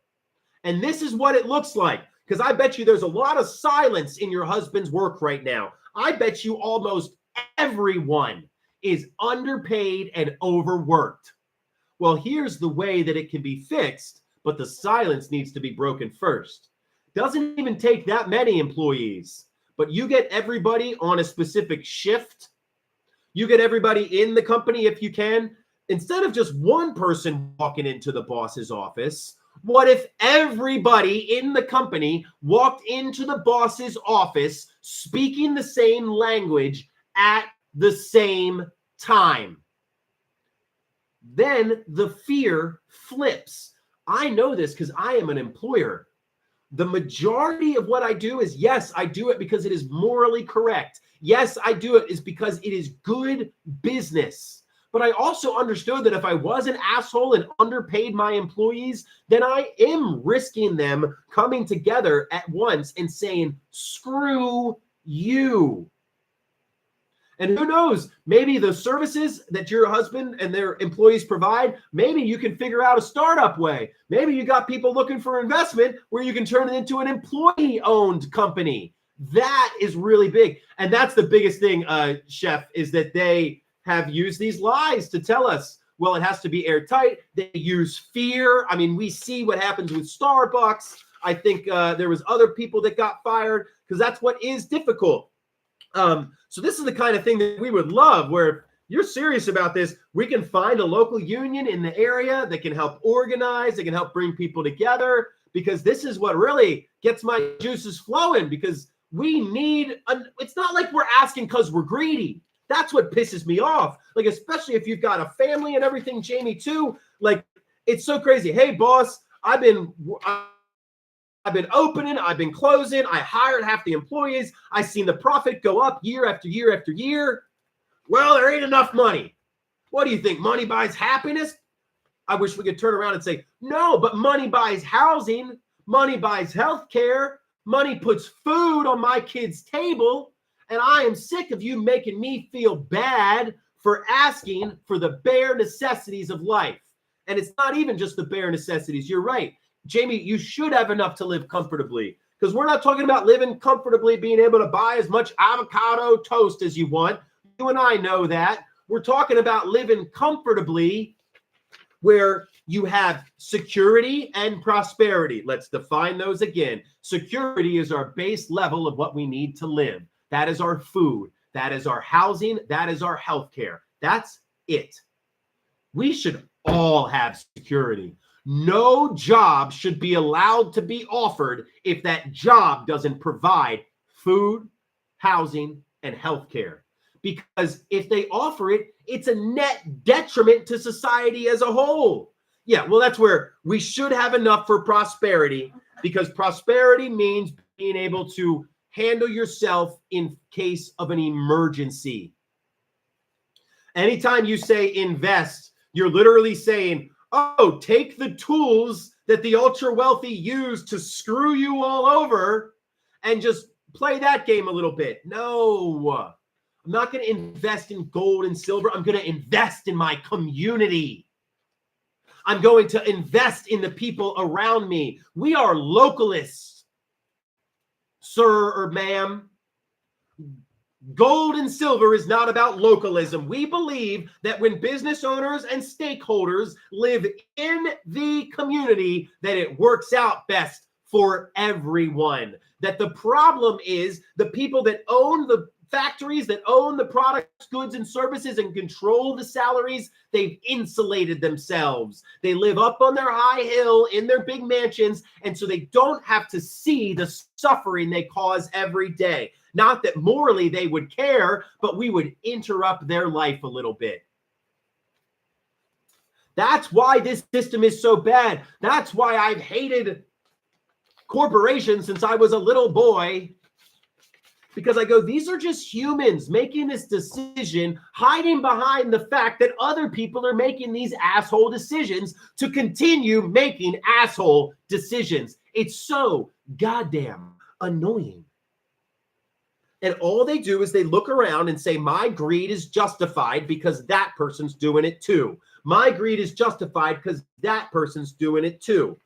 And this is what it looks like, because I bet you there's a lot of silence in your husband's work right now. I bet you almost everyone is underpaid and overworked. Well, here's the way that it can be fixed, but the silence needs to be broken first. Doesn't even take that many employees, but you get everybody on a specific shift. You get everybody in the company if you can. Instead of just one person walking into the boss's office, what if everybody in the company walked into the boss's office speaking the same language at the same time? Then the fear flips. I know this because I am an employer. The majority of what I do is, yes, I do it because it is morally correct. Yes, I do it is because it is good business. But I also understood that if I was an asshole and underpaid my employees, then I am risking them coming together at once and saying, screw you. And who knows, maybe the services that your husband and their employees provide, maybe you can figure out a startup way. Maybe you got people looking for investment where you can turn it into an employee-owned company. That is really big. And that's the biggest thing, Chef, is that they have used these lies to tell us, well, it has to be airtight. They use fear. I mean, we see what happens with Starbucks. I think there was other people that got fired because that's what is difficult. So this is the kind of thing that we would love, where if you're serious about this, we can find a local union in the area that can help organize, that can help bring people together, because this is what really gets my juices flowing, because we need, it's not like we're asking because we're greedy. That's what pisses me off. Like, especially if you've got a family and everything, Jamie, too. Like, it's so crazy. Hey, boss, I've been opening, I've been closing, I hired half the employees, I've seen the profit go up year after year after year. Well, there ain't enough money. What do you think? Money buys happiness? I wish we could turn around and say, no, but money buys housing, money buys health care, money puts food on my kid's table, and I am sick of you making me feel bad for asking for the bare necessities of life. And it's not even just the bare necessities. You're right. Jamie, you should have enough to live comfortably, because we're not talking about living comfortably, being able to buy as much avocado toast as you want. You and I know that. We're talking about living comfortably where you have security and prosperity. Let's define those again. Security is our base level of what we need to live. That is our food. That is our housing. That is our health care. That's it. We should all have security. No job should be allowed to be offered if that job doesn't provide food, housing, and health care. Because if they offer it, it's a net detriment to society as a whole. Yeah, well, that's where we should have enough for prosperity, because prosperity means being able to handle yourself in case of an emergency. Anytime you say invest, you're literally saying, oh, take the tools that the ultra wealthy use to screw you all over and just play that game a little bit. No, I'm not going to invest in gold and silver. I'm going to invest in my community. I'm going to invest in the people around me. We are localists, sir or ma'am. Gold and silver is not about localism. We believe that when business owners and stakeholders live in the community, that it works out best for everyone. That the problem is the people that own the factories, that own the products, goods, and services, and control the salaries, they've insulated themselves. They live up on their high hill in their big mansions, and so they don't have to see the suffering they cause every day. Not that morally they would care, but we would interrupt their life a little bit. That's why this system is so bad. That's why I've hated corporations since I was a little boy. Because I go, these are just humans making this decision, hiding behind the fact that other people are making these asshole decisions to continue making asshole decisions. It's so goddamn annoying. And all they do is they look around and say, my greed is justified because that person's doing it too. My greed is justified because that person's doing it too.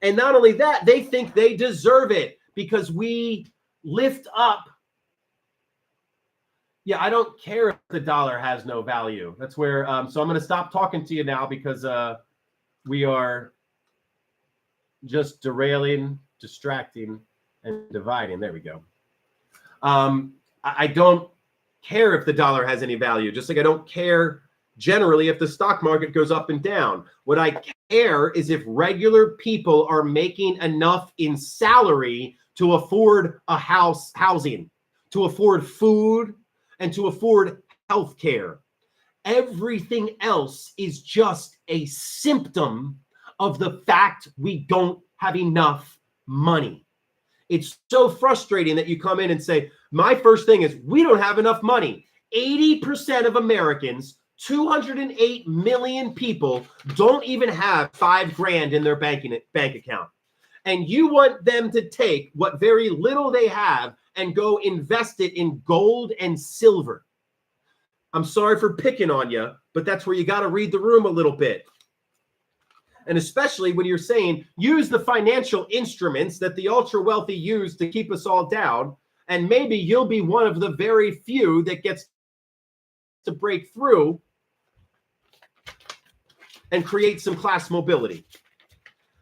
And not only that, they think they deserve it because we lift up. Yeah, I don't care if the dollar has no value. That's where, so I'm going to stop talking to you now because we are just derailing, distracting, and dividing. There we go. I don't care if the dollar has any value, just like I don't care generally if the stock market goes up and down. What I care is if regular people are making enough in salary to afford a housing, to afford food, and to afford health care. Everything else is just a symptom of the fact we don't have enough money. It's so frustrating that you come in and say, my first thing is we don't have enough money. 80% of Americans, 208 million people, don't even have $5,000 in their bank account. And you want them to take what very little they have and go invest it in gold and silver. I'm sorry for picking on you, but that's where you got to read the room a little bit. And especially when you're saying use the financial instruments that the ultra wealthy use to keep us all down, and maybe you'll be one of the very few that gets to break through and create some class mobility.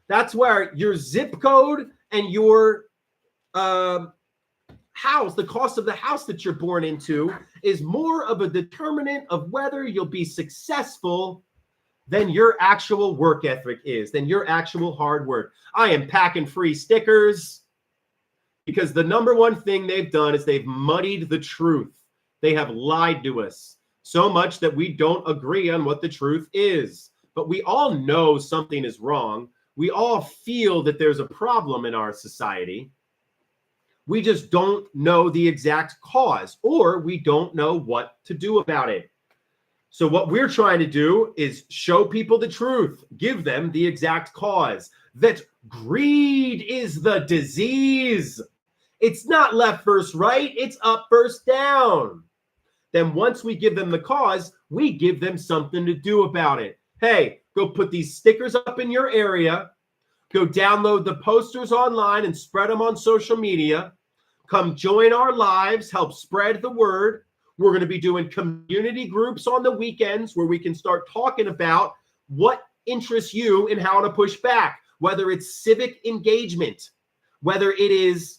That's where your zip code and your house, the cost of the house that you're born into, is more of a determinant of whether you'll be successful than your actual work ethic is, than your actual hard work. I am packing free stickers because the number one thing they've done is they've muddied the truth. They have lied to us so much that we don't agree on what the truth is. But we all know something is wrong. We all feel that there's a problem in our society. We just don't know the exact cause, or we don't know what to do about it. So what we're trying to do is show people the truth, give them the exact cause, that greed is the disease. It's not left versus right, it's up versus down. Then once we give them the cause, we give them something to do about it. Hey, go put these stickers up in your area, go download the posters online and spread them on social media. Come join our lives, help spread the word. We're going to be doing community groups on the weekends where we can start talking about what interests you and how to push back, whether it's civic engagement, whether it is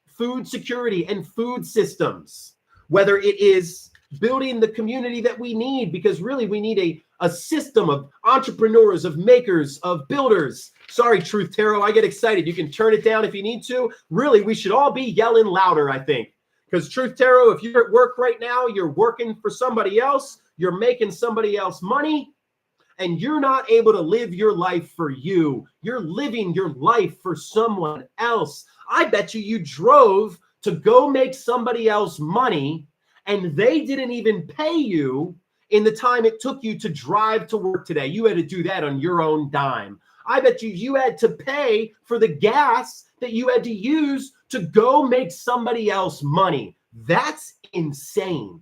food security and food systems, whether it is building the community that we need, because really we need a system of entrepreneurs, of makers, of builders. Sorry, Truth Tarot, I get excited. You can turn it down if you need to. Really, we should all be yelling louder, I think. Because Truth Tarot, if you're at work right now, you're working for somebody else, you're making somebody else money, and you're not able to live your life for you. You're living your life for someone else. I bet you drove to go make somebody else money, and they didn't even pay you in the time it took you to drive to work today. You had to do that on your own dime. I bet you had to pay for the gas that you had to use to go make somebody else money. That's insane.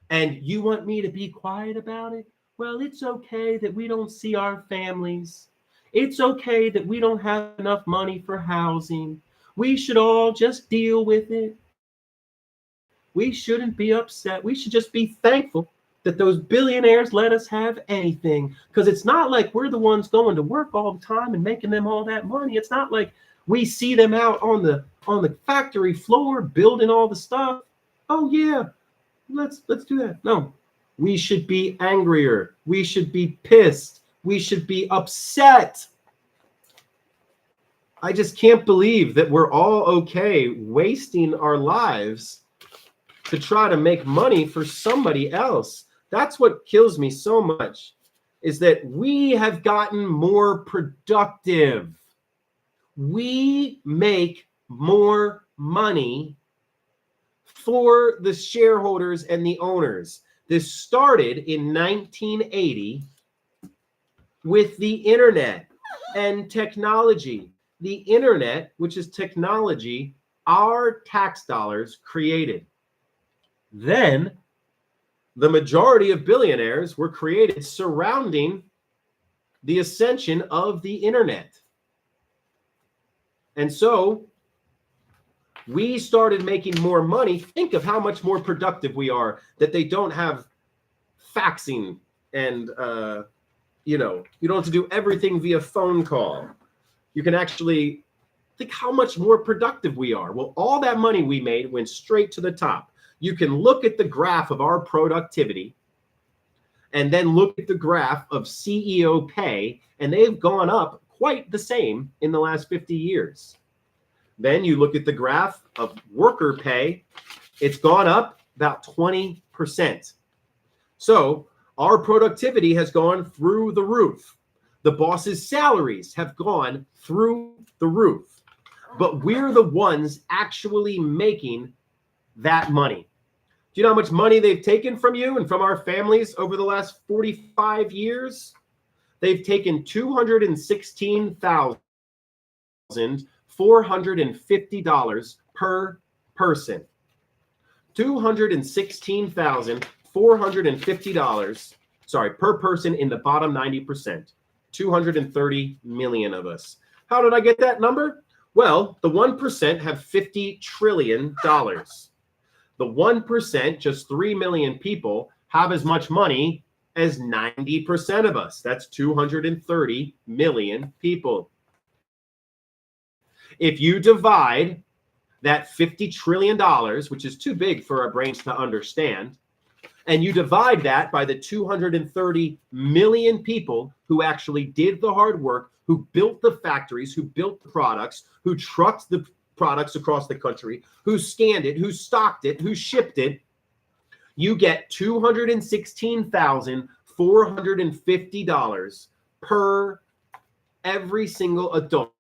And you want me to be quiet about it? Well, it's okay that we don't see our families. It's okay that we don't have enough money for housing. We should all just deal with it. We shouldn't be upset. We should just be thankful that those billionaires let us have anything, because it's not like we're the ones going to work all the time and making them all that money. It's not like we see them out on the factory floor building all the stuff. Oh yeah, let's do that. No, we should be angrier. We should be pissed. We should be upset. I just can't believe that we're all okay wasting our lives to try to make money for somebody else. That's what kills me so much, is that we have gotten more productive. We make more money for the shareholders and the owners. This started in 1980 with the internet and technology. The internet, which is technology, our tax dollars created. Then the majority of billionaires were created surrounding the ascension of the internet. And so we started making more money. Think of how much more productive we are, that they don't have faxing and, you don't have to do everything via phone call. You can actually Think how much more productive we are. Well, all that money we made went straight to the top. You can look at the graph of our productivity and then look at the graph of CEO pay, and they've gone up quite the same in the last 50 years. Then you look at the graph of worker pay, it's gone up about 20%. So our productivity has gone through the roof. The boss's salaries have gone through the roof. But we're the ones actually making that money. Do you know how much money they've taken from you and from our families over the last 45 years? They've taken $216,450 per person. $216,450, per person in the bottom 90%. 230 million of us. How did I get that number? Well, the 1% have $50 trillion. The 1%, just 3 million people, have as much money as 90% of us. That's 230 million people. If you divide that $50 trillion, which is too big for our brains to understand, and you divide that by the 230 million people who actually did the hard work, who built the factories, who built the products, who trucked the products across the country, who scanned it, who stocked it, who shipped it, you get $216,450 per every single adult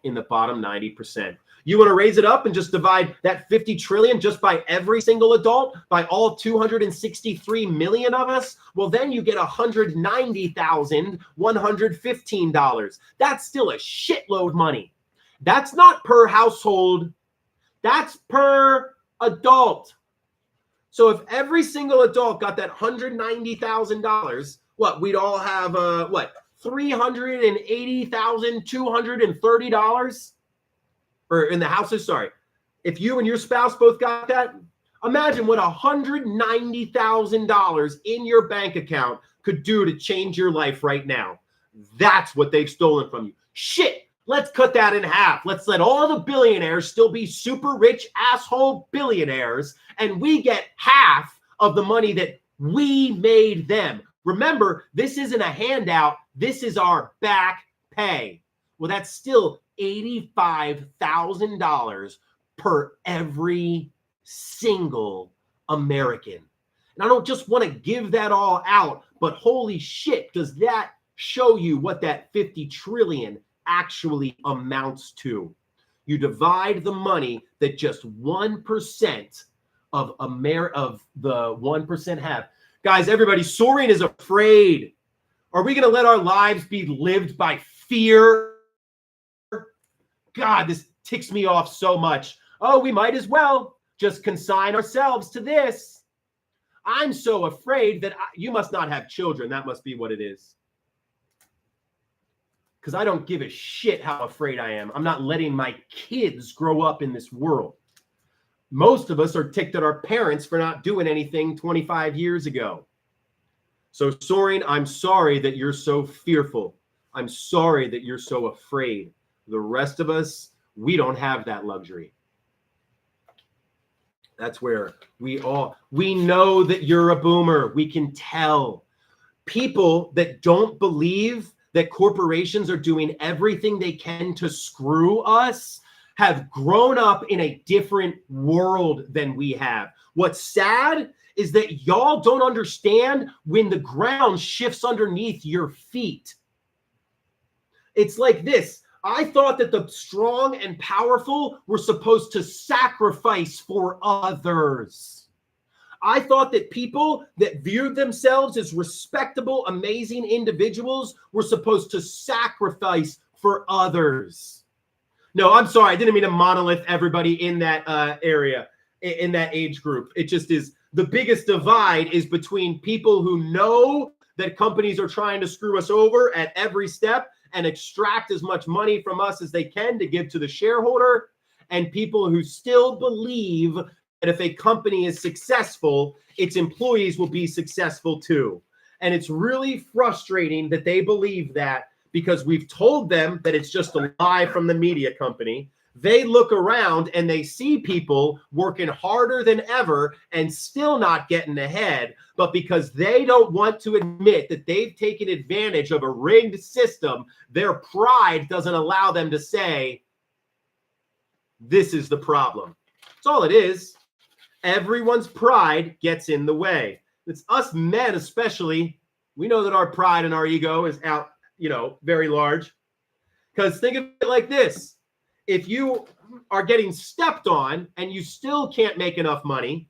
in the bottom 90%. You want to raise it up and just divide that 50 trillion just by every single adult, by all 263 million of us? Well, then you get $190,115. That's still a shitload money. That's not per household. That's per adult. So if every single adult got that $190,000, what, we'd all have $380,230? Or in the houses, sorry. If you and your spouse both got that, imagine what $190,000 in your bank account could do to change your life right now. That's what they've stolen from you. Shit, let's cut that in half. Let's let all the billionaires still be super rich asshole billionaires, and we get half of the money that we made them. Remember, this isn't a handout. This is our back pay. Well, that's still $85,000 per every single American. And I don't just want to give that all out, but holy shit, does that show you what that 50 trillion actually amounts to? You divide the money that just 1% of the 1% have. Guys, everybody, Soren is afraid. Are we going to let our lives be lived by fear? God, this ticks me off so much. Oh, we might as well just consign ourselves to this. I'm so afraid that you must not have children. That must be what it is. Because I don't give a shit how afraid I am. I'm not letting my kids grow up in this world. Most of us are ticked at our parents for not doing anything 25 years ago. So, Soren, I'm sorry that you're so fearful. I'm sorry that you're so afraid. The rest of us, we don't have that luxury. That's where we know that you're a boomer. We can tell. People that don't believe that corporations are doing everything they can to screw us have grown up in a different world than we have. What's sad is that y'all don't understand when the ground shifts underneath your feet. It's like this. I thought that the strong and powerful were supposed to sacrifice for others. I thought that people that viewed themselves as respectable, amazing individuals were supposed to sacrifice for others. No, I'm sorry. I didn't mean to monolith everybody in that area, in that age group. It just is. The biggest divide is between people who know that companies are trying to screw us over at every step and extract as much money from us as they can to give to the shareholder, and people who still believe that if a company is successful, its employees will be successful too. And it's really frustrating that they believe that, because we've told them that it's just a lie from the media company. They look around and they see people working harder than ever and still not getting ahead. But because they don't want to admit that they've taken advantage of a rigged system, their pride doesn't allow them to say, this is the problem. That's all it is. Everyone's pride gets in the way. It's us men especially. We know that our pride and our ego is out, very large. Because think of it like this. If you are getting stepped on and you still can't make enough money,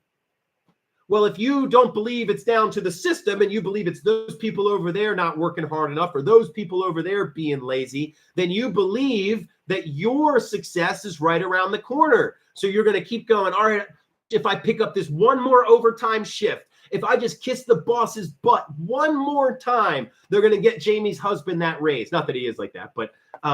well, if you don't believe it's down to the system and you believe it's those people over there not working hard enough or those people over there being lazy, then you believe that your success is right around the corner. So you're going to keep going. All right, if I pick up this one more overtime shift, if I just kiss the boss's butt one more time, they're going to get Jamie's husband that raise. Not that he is like that, but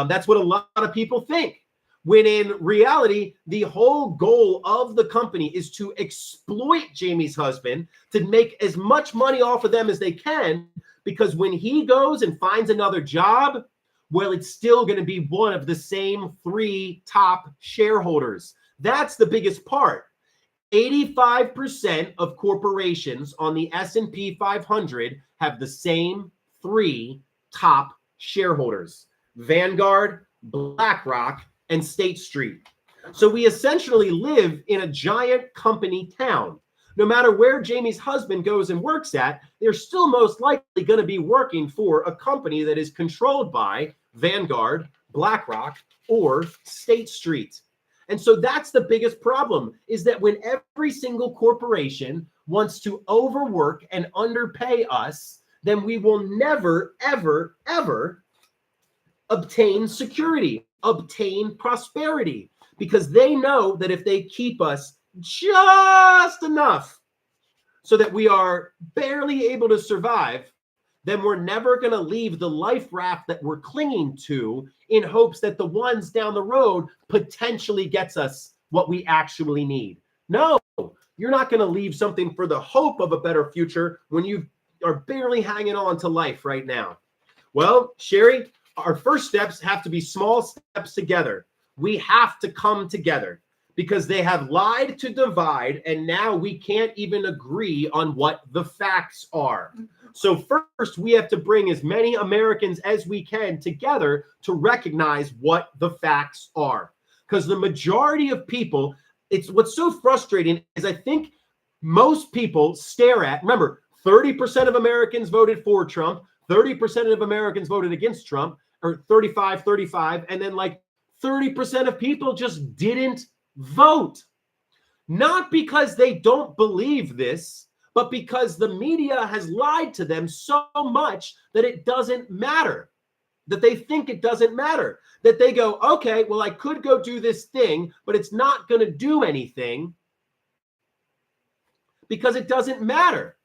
that's what a lot of people think. When in reality, the whole goal of the company is to exploit Jamie's husband to make as much money off of them as they can, because when he goes and finds another job, well, it's still going to be one of the same 3 top shareholders. That's the biggest part. 85% of corporations on the S&P 500 have the same 3 top shareholders: Vanguard, BlackRock, and State Street. So we essentially live in a giant company town. No matter where Jamie's husband goes and works at, they're still most likely going to be working for a company that is controlled by Vanguard, BlackRock, or State Street. And so that's the biggest problem, is that when every single corporation wants to overwork and underpay us, then we will never, ever, ever obtain security, obtain prosperity, because they know that if they keep us just enough so that we are barely able to survive, then we're never going to leave the life raft that we're clinging to in hopes that the ones down the road potentially gets us what we actually need. No, you're not going to leave something for the hope of a better future when you are barely hanging on to life right now. Well, Sherry, our first steps have to be small steps together. We have to come together because they have lied to divide, and now we can't even agree on what the facts are. So first, we have to bring as many Americans as we can together to recognize what the facts are. Because the majority of people, it's what's so frustrating is I think most people stare at, remember, 30% of Americans voted for Trump, 30% of Americans voted against Trump, or 35, and then like 30% of people just didn't vote. Not because they don't believe this, but because the media has lied to them so much that it doesn't matter, that they think it doesn't matter, that they go, okay, well, I could go do this thing, but it's not going to do anything because it doesn't matter.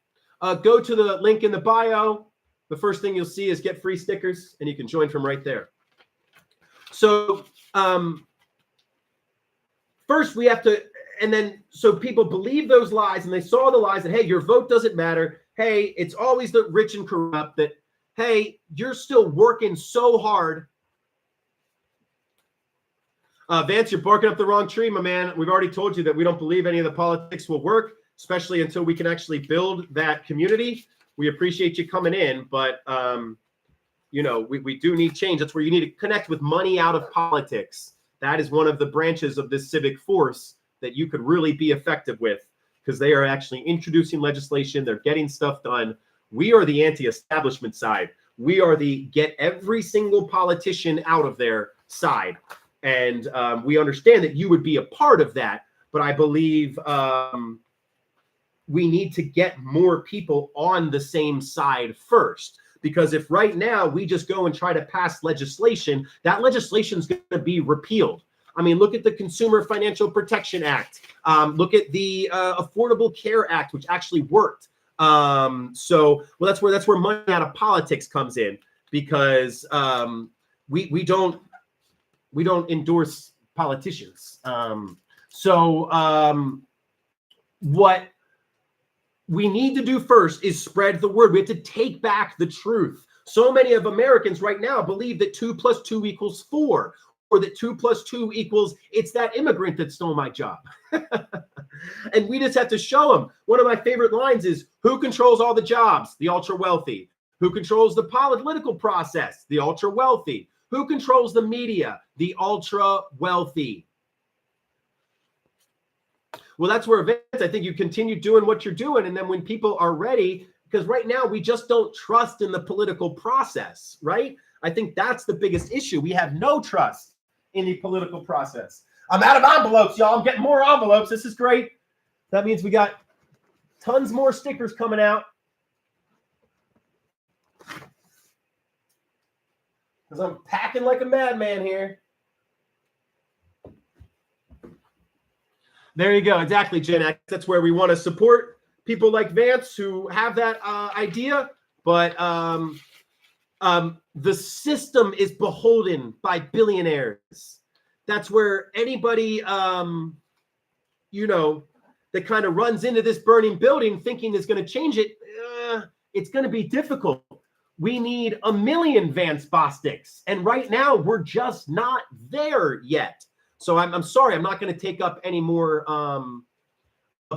Go to the link in the bio. The first thing you'll see is get free stickers, and you can join from right there. So first we have to, and then so people believe those lies, and they saw the lies that, hey, your vote doesn't matter. Hey, it's always the rich and corrupt. That, hey, you're still working so hard. Vance, you're barking up the wrong tree, my man. We've already told you that we don't believe any of the politics will work, especially until we can actually build that community. We appreciate you coming in, but we do need change. That's where you need to connect with money out of politics. That is one of the branches of this civic force that you could really be effective with, because they are actually introducing legislation. They're getting stuff done. We are the anti-establishment side. We are the get every single politician out of their side. And we understand that you would be a part of that. But I believe we need to get more people on the same side first. Because if right now we just go and try to pass legislation, that legislation is going to be repealed. I mean, look at the Consumer Financial Protection Act. Look at the Affordable Care Act, which actually worked. So that's where money out of politics comes in, because we don't endorse politicians. What we need to do first is spread the word. We have to take back the truth So many of Americans right now believe that 2 + 2 = 4, or that 2 + 2 equals it's that immigrant that stole my job. And we just have to show them. One of my favorite lines is, who controls all the jobs? The ultra wealthy. Who controls the political process? The ultra wealthy. Who controls the media? The ultra wealthy. Well, that's where events, I think you continue doing what you're doing. And then when people are ready, because right now we just don't trust in the political process, right? I think that's the biggest issue. We have no trust in the political process. I'm out of envelopes, y'all. I'm getting more envelopes. This is great. That means we got tons more stickers coming out. Because I'm packing like a madman here. There you go. Exactly, Gen X. That's where we want to support people like Vance who have that idea. But the system is beholden by billionaires. That's where anybody, you know, that kind of runs into this burning building thinking is going to change it, it's going to be difficult. We need 1 million Vance Bostics. And right now, we're just not there yet. So I'm sorry, I'm not going to take up any more of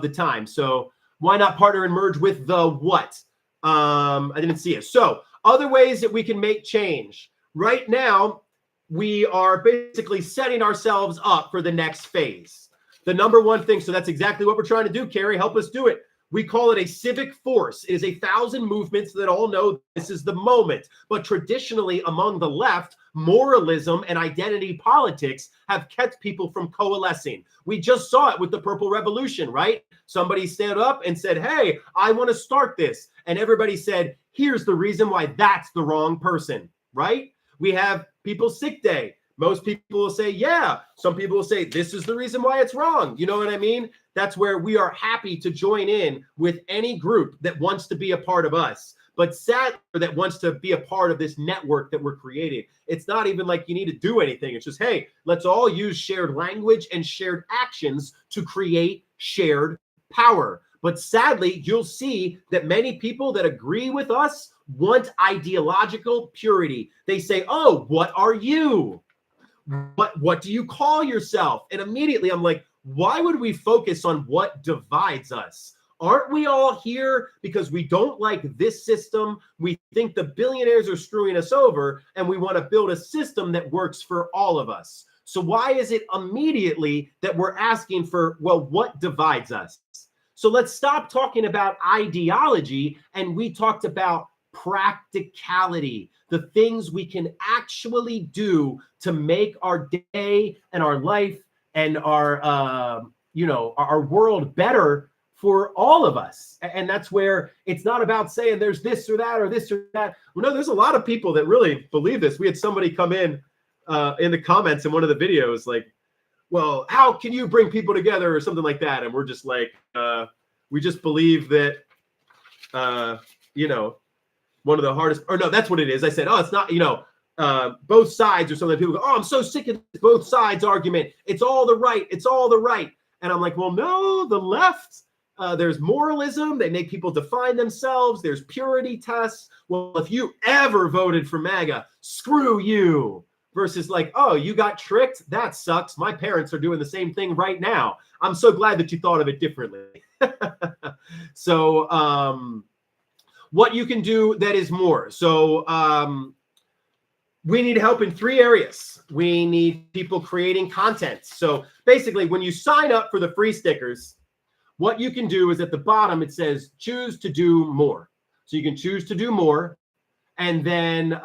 the time. So why not partner and merge with the what? I didn't see it. So other ways that we can make change. Right now, we are basically setting ourselves up for the next phase. The number one thing, so that's exactly what we're trying to do, Carrie. Help us do it. We call it a civic force. It is 1,000 movements that all know this is the moment. But traditionally, among the left, moralism and identity politics have kept people from coalescing. We just saw it with the Purple Revolution, right? Somebody stood up and said, hey, I want to start this. And everybody said, here's the reason why that's the wrong person, right? We have People's Sick Day. Most people will say, yeah. Some people will say, this is the reason why it's wrong. You know what I mean? That's where we are happy to join in with any group that wants to be a part of us, but sadly that wants to be a part of this network that we're creating. It's not even like you need to do anything. It's just, hey, let's all use shared language and shared actions to create shared power. But sadly, you'll see that many people that agree with us want ideological purity. They say, oh, what are you? What do you call yourself? And immediately I'm like, why would we focus on what divides us? Aren't we all here because we don't like this system? We think the billionaires are screwing us over, and we want to build a system that works for all of us. So why is it immediately that we're asking for, well, what divides us? So let's stop talking about ideology, and we talked about practicality, the things we can actually do to make our day and our life and our, you know, our world better for all of us. And that's where it's not about saying there's this or that or this or that. Well, no, there's a lot of people that really believe this. We had somebody come in the comments in one of the videos like, well, how can you bring people together or something like that? And we're just like, we just believe that, you know, one of the hardest, or no, that's what it is. I said, oh, it's not, you know, both sides or something. People go, oh, I'm so sick of this both sides argument. It's all the right. It's all the right. And I'm like, well, no, the left, there's moralism. They make people define themselves. There's purity tests. Well, if you ever voted for MAGA, screw you. Versus like, oh, you got tricked? That sucks. My parents are doing the same thing right now. I'm so glad that you thought of it differently. So, what you can do that is more. So we need help in 3 areas. We need people creating content. So basically, when you sign up for the free stickers, what you can do is at the bottom, it says choose to do more. So you can choose to do more. And then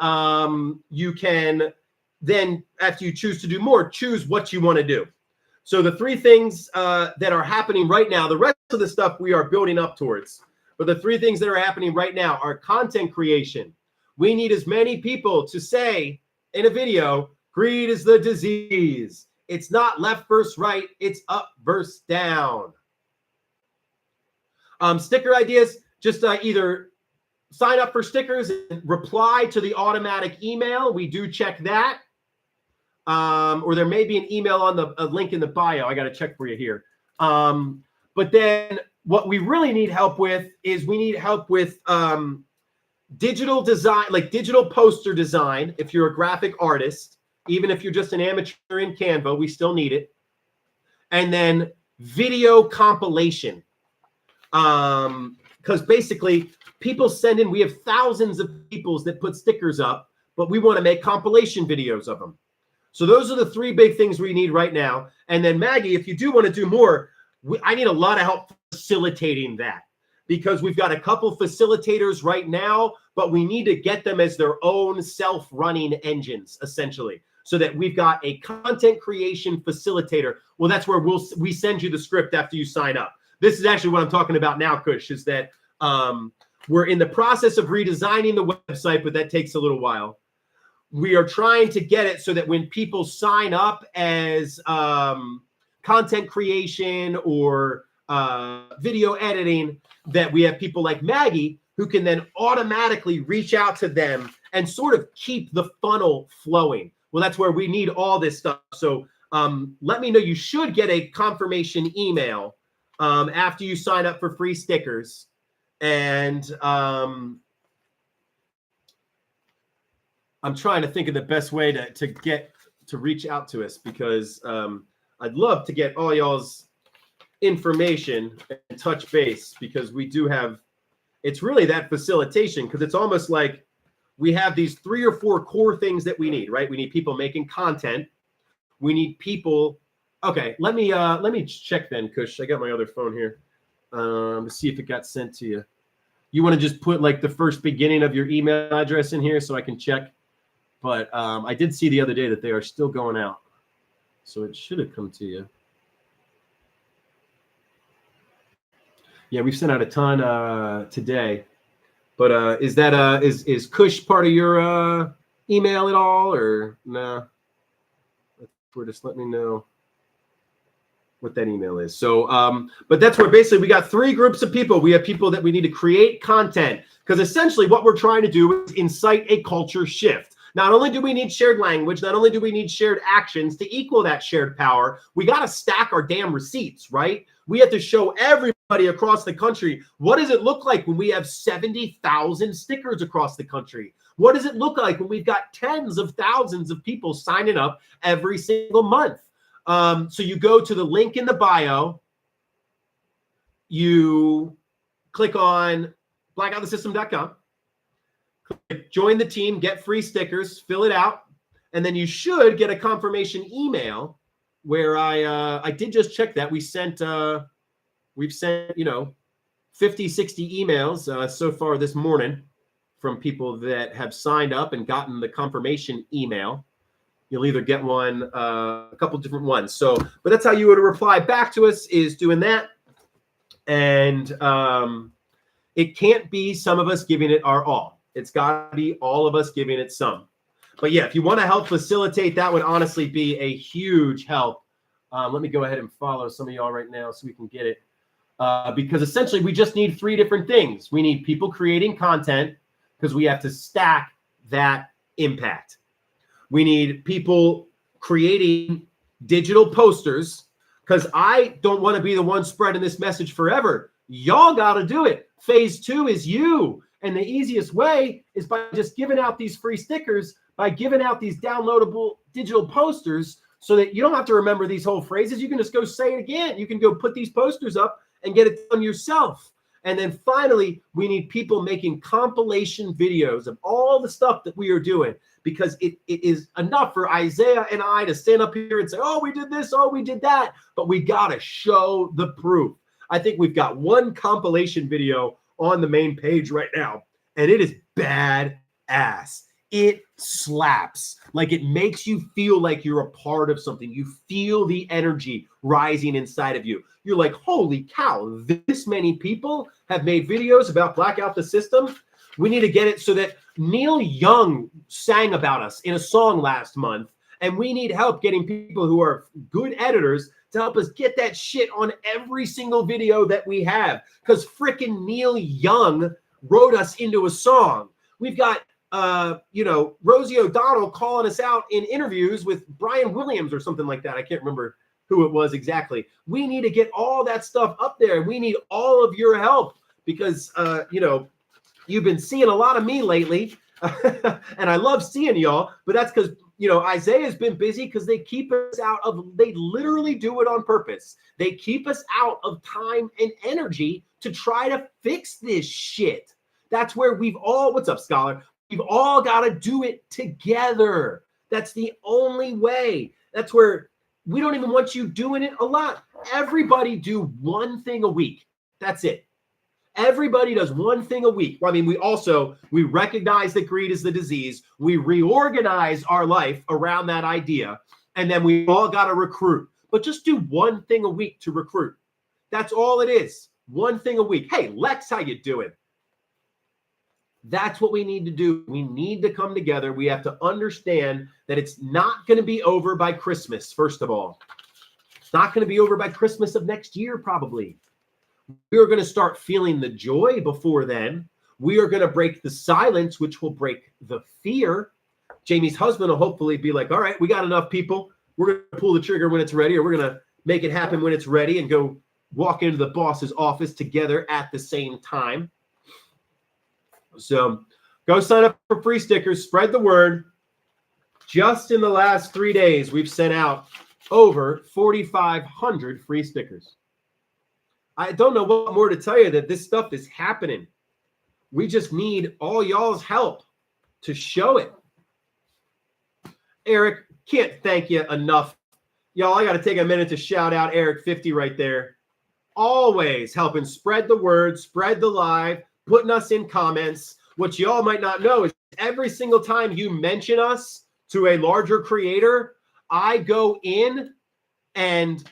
you can, then after you choose to do more, choose what you want to do. So the 3 things that are happening right now, the rest of the stuff we are building up towards. But the 3 things that are happening right now are content creation. We need as many people to say in a video, greed is the disease. It's not left versus right. It's up versus down. Sticker ideas, just either sign up for stickers and reply to the automatic email. We do check that. Or there may be an email on a link in the bio. I got to check for you here. But then what we really need help with is we need help with digital design, like digital poster design. If you're a graphic artist, even if you're just an amateur in Canva, we still need it. And then video compilation. Because basically people send in, we have thousands of people that put stickers up, but we want to make compilation videos of them. So those are the three big things we need right now. And then Maggie, if you do want to do more, I need a lot of help facilitating that, because we've got a couple facilitators right now, but we need to get them as their own self-running engines, essentially, so that we've got a content creation facilitator. Well, that's where we send you the script after you sign up. This is actually what I'm talking about now, Kush, is that we're in the process of redesigning the website, but that takes a little while. We are trying to get it so that when people sign up as content creation or video editing, that we have people like Maggie who can then automatically reach out to them and sort of keep the funnel flowing. Well, that's where we need all this stuff. So let me know. You should get a confirmation email after you sign up for free stickers. And I'm trying to think of the best way to reach out to us, because I'd love to get all y'all's information and touch base, because we do have, it's really that facilitation, because it's almost like we have these 3 or 4 core things that we need, right? We need people making content. We need people. Okay, let me check then, Kush. I got my other phone here. To see if it got sent to you. You want to just put like the first beginning of your email address in here so I can check. But I did see the other day that they are still going out, so it should have come to you. Yeah, we've sent out a ton today. But is that is Kush part of your email at all, or nah? Just let me know what that email is. So, but that's where basically we got 3 groups of people. We have people that we need to create content, because essentially what we're trying to do is incite a culture shift. Not only do we need shared language, not only do we need shared actions to equal that shared power, we got to stack our damn receipts, right? We have to show everybody across the country, what does it look like when we have 70,000 stickers across the country? What does it look like when we've got tens of thousands of people signing up every single month? So you go to the link in the bio, you click on blackoutthesystem.com, click join the team, get free stickers, fill it out, and then you should get a confirmation email where I did just check that. We've sent 50, 60 emails so far this morning from people that have signed up and gotten the confirmation email. You'll either get one, a couple different ones. So, but that's how you would reply back to us, is doing that. And it can't be some of us giving it our all. It's got to be all of us giving it some. But yeah, if you want to help facilitate, that would honestly be a huge help. Let me go ahead and follow some of y'all right now so we can get it. Because essentially we just need 3 different things. We need people creating content, because we have to stack that impact. We need people creating digital posters, because I don't want to be the one spreading this message forever. Y'all got to do it. Phase 2 is you. And the easiest way is by just giving out these free stickers, by giving out these downloadable digital posters, so that you don't have to remember these whole phrases. You can just go say it again. You can go put these posters up and get it done yourself. And then finally, we need people making compilation videos of all the stuff that we are doing, because it is enough for Isaiah and I to stand up here and say, oh, we did this, oh, we did that. But we got to show the proof. I think we've got 1 compilation video on the main page right now, and it is badass. It slaps. Like, it makes you feel like you're a part of something. You feel the energy rising inside of you. You're like, holy cow, this many people have made videos about Blackout the System. We need to get it so that Neil Young sang about us in a song last month, and we need help getting people who are good editors to help us get that shit on every single video that we have, because frickin' Neil Young wrote us into a song. We've got Rosie O'Donnell calling us out in interviews with Brian Williams or something like that. I can't remember who it was exactly. We need to get all that stuff up there, and we need all of your help, because You've been seeing a lot of me lately, and I love seeing y'all, but that's because, Isaiah's been busy because they keep us they literally do it on purpose. They keep us out of time and energy to try to fix this shit. That's where what's up, Scholar? We've all got to do it together. That's the only way. That's where we don't even want you doing it a lot. Everybody do one thing a week. That's it. Everybody does one thing a week. I mean, we recognize that greed is the disease. We reorganize our life around that idea. And then we all got to recruit. But just do one thing a week to recruit. That's all it is. One thing a week. Hey, Lex, how you doing? That's what we need to do. We need to come together. We have to understand that it's not going to be over by Christmas, first of all. It's not going to be over by Christmas of next year, probably. We are going to start feeling the joy before then. We are going to break the silence, which will break the fear. Jamie's husband will hopefully be like, all right, we got enough people. We're going to pull the trigger when it's ready, or we're going to make it happen when it's ready and go walk into the boss's office together at the same time. So go sign up for free stickers, spread the word. Just in the last 3 days, we've sent out over 4,500 free stickers. I don't know what more to tell you that this stuff is happening. We just need all y'all's help to show it. Eric, can't thank you enough. Y'all, I got to take a minute to shout out Eric 50 right there. Always helping spread the word, spread the live, putting us in comments. What y'all might not know is every single time you mention us to a larger creator, I go in and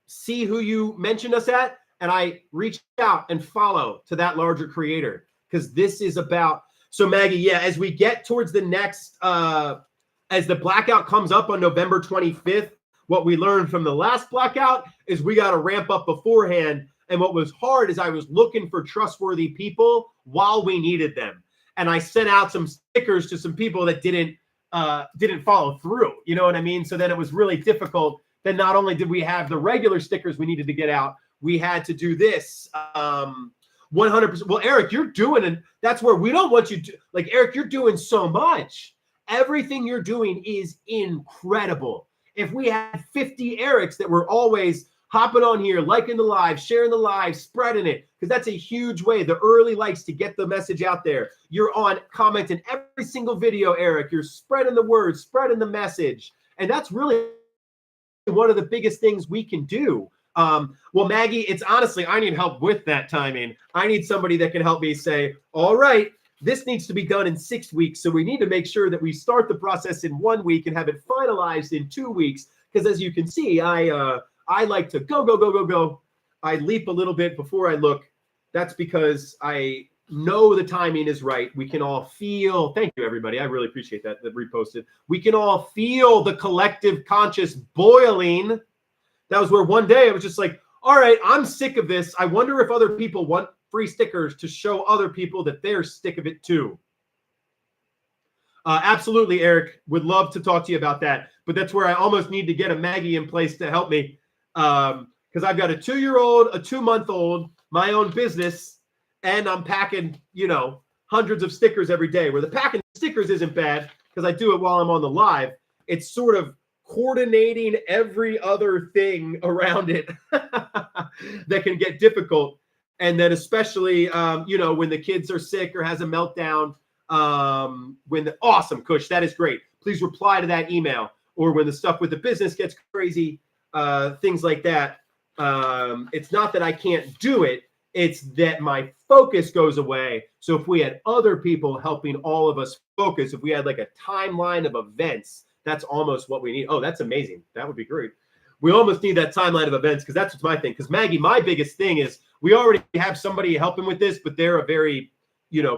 see who you mentioned us at, and I reach out and follow to that larger creator, because this is about. So Maggie, yeah, as we get towards the next, as the blackout comes up on November 25th, what we learned from the last blackout is we got to ramp up beforehand. And what was hard is I was looking for trustworthy people while we needed them. And I sent out some stickers to some people that didn't follow through. You know what I mean? So then it was really difficult. Then not only did we have the regular stickers we needed to get out, we had to do this 100%. Well, Eric, you're doing it. That's where we don't want you to. Like, Eric, you're doing so much. Everything you're doing is incredible. If we had 50 Erics that were always hopping on here, liking the live, sharing the live, spreading it, because that's a huge way. The early likes to get the message out there. You're on commenting every single video, Eric. You're spreading the word, spreading the message. And that's really one of the biggest things we can do. Well, Maggie, it's honestly, I need help with that timing. I need somebody that can help me say, all right, this needs to be done in 6 weeks. So we need to make sure that we start the process in 1 week and have it finalized in 2 weeks. Because as you can see, I like to go. I leap a little bit before I look. That's because I know the timing is right. We can all feel, thank you, everybody. I really appreciate that reposted. We can all feel the collective conscious boiling. That was where one day I was just like, all right, I'm sick of this. I wonder if other people want free stickers to show other people that they're sick of it too. Absolutely, Eric. Would love to talk to you about that. But that's where I almost need to get a Maggie in place to help me. Because I've got a 2-year-old, a 2-month-old, my own business, and I'm packing, hundreds of stickers every day. Where the packing stickers isn't bad because I do it while I'm on the live. It's sort of coordinating every other thing around it that can get difficult. And then especially, when the kids are sick or has a meltdown, awesome, Kush, that is great. Please reply to that email. Or when the stuff with the business gets crazy, things like that. It's not that I can't do it. It's that my focus goes away. So if we had other people helping all of us focus, if we had like a timeline of events, that's almost what we need. Oh, that's amazing. That would be great. We almost need that timeline of events, because that's what's my thing. Because Maggie, my biggest thing is we already have somebody helping with this, but they're a very,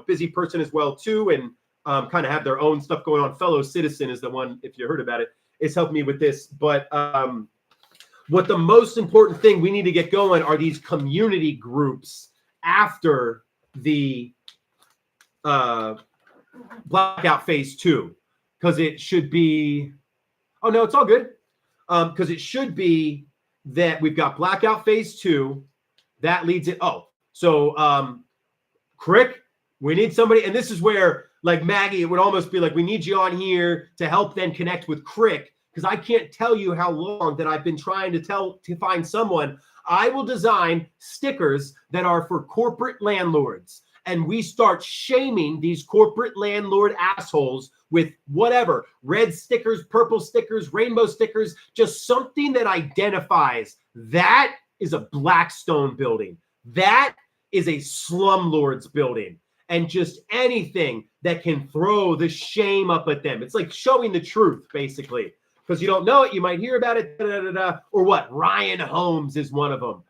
busy person as well too, and kind of have their own stuff going on. Fellow Citizen is the one, if you heard about it, is helping me with this. But what the most important thing we need to get going are these community groups after the blackout phase 2. Because it should be, oh no, it's all good. Because it should be that we've got blackout phase 2. That leads it. Oh, so Crick, We need somebody, and this is where, like Maggie, it would almost be like we need you on here to help then connect with Crick, because I can't tell you how long that I've been trying to find someone. I will design stickers that are for corporate landlords, and we start shaming these corporate landlord assholes with whatever, red stickers, purple stickers, rainbow stickers, just something that identifies that is a Blackstone building. That is a slumlord's building. And just anything that can throw the shame up at them. It's like showing the truth, basically. Because you don't know it, you might hear about it, or what? Ryan Holmes is one of them.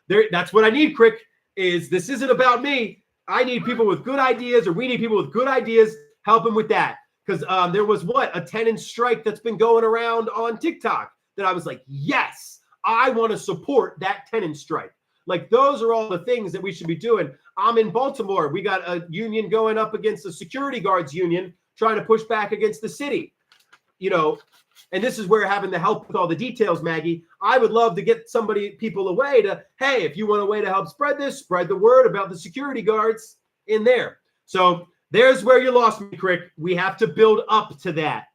That's what I need, Crick, is this isn't about me. I need people with good ideas, or we need people with good ideas. Help them with that. Because there was a tenant strike that's been going around on TikTok that I was like, yes, I want to support that tenant strike. Like, those are all the things that we should be doing. I'm in Baltimore. We got a union going up against the security guards union, trying to push back against the city. You know, and this is where having the help with all the details, Maggie, I would love to get people away to, hey, if you want a way to help spread this, spread the word about the security guards in there. So there's where you lost me, Crick. We have to build up to that,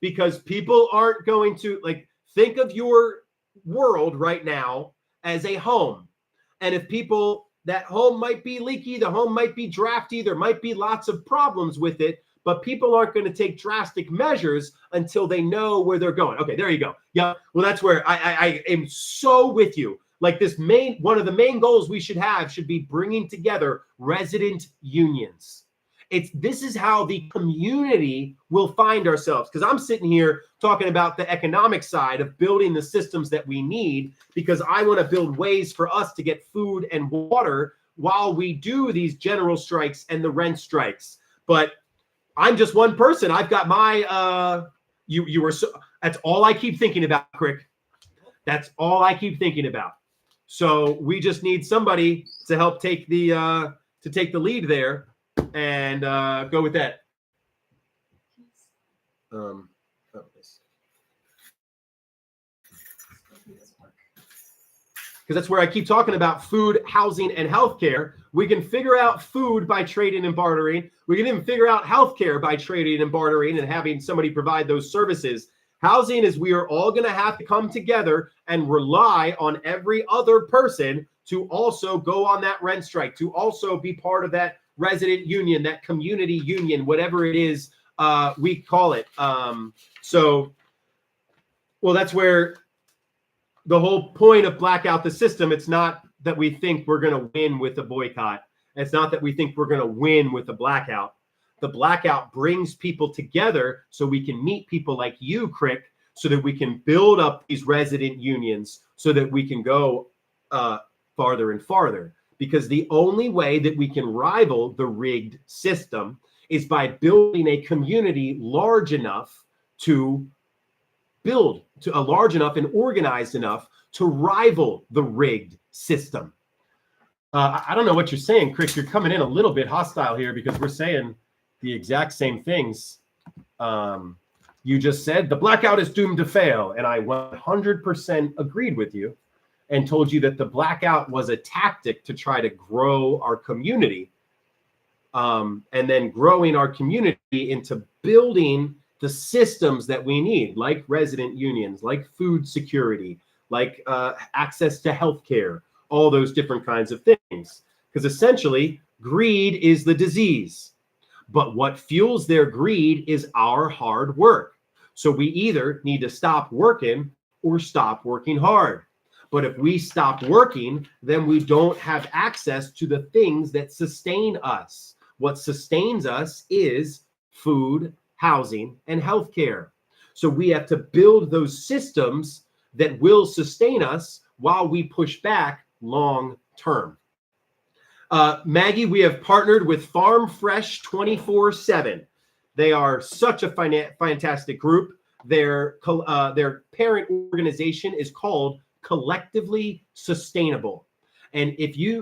because people aren't going to, like, think of your world right now as a home. And if that home might be leaky, the home might be drafty, there might be lots of problems with it, but people aren't going to take drastic measures until they know where they're going. Okay, there you go. Yeah, well, that's where I am so with you. Like, one of the main goals we should be bringing together resident unions. This is how the community will find ourselves. Because I'm sitting here talking about the economic side of building the systems that we need, because I want to build ways for us to get food and water while we do these general strikes and the rent strikes. But I'm just one person. I've got my that's all I keep thinking about, Crick. That's all I keep thinking about. So we just need somebody to help take the lead there and go with that. Because that's where I keep talking about food, housing, and healthcare. We can figure out food by trading and bartering. We can even figure out healthcare by trading and bartering and having somebody provide those services. Housing is we are all going to have to come together and rely on every other person to also go on that rent strike, to also be part of that resident union, that community union, whatever it is we call it. That's where the whole point of blackout the system, it's not that we think we're going to win with a boycott. It's not that we think we're going to win with a blackout. The blackout brings people together so we can meet people like you, Crick, so that we can build up these resident unions so that we can go farther and farther. Because the only way that we can rival the rigged system is by building a community large enough large enough and organized enough to rival the rigged system. I don't know what you're saying, Chris. You're coming in a little bit hostile here because we're saying the exact same things. You just said the blackout is doomed to fail, and I 100% agreed with you and told you that the blackout was a tactic to try to grow our community, and then growing our community into building the systems that we need, like resident unions, like food security, like access to healthcare, all those different kinds of things. Because essentially, greed is the disease. But what fuels their greed is our hard work. So we either need to stop working or stop working hard. But if we stop working, then we don't have access to the things that sustain us. What sustains us is food, housing, and healthcare. So we have to build those systems that will sustain us while we push back long term. Maggie, we have partnered with Farm Fresh 24/7. They are such a fantastic group. Their parent organization is called Collectively Sustainable. And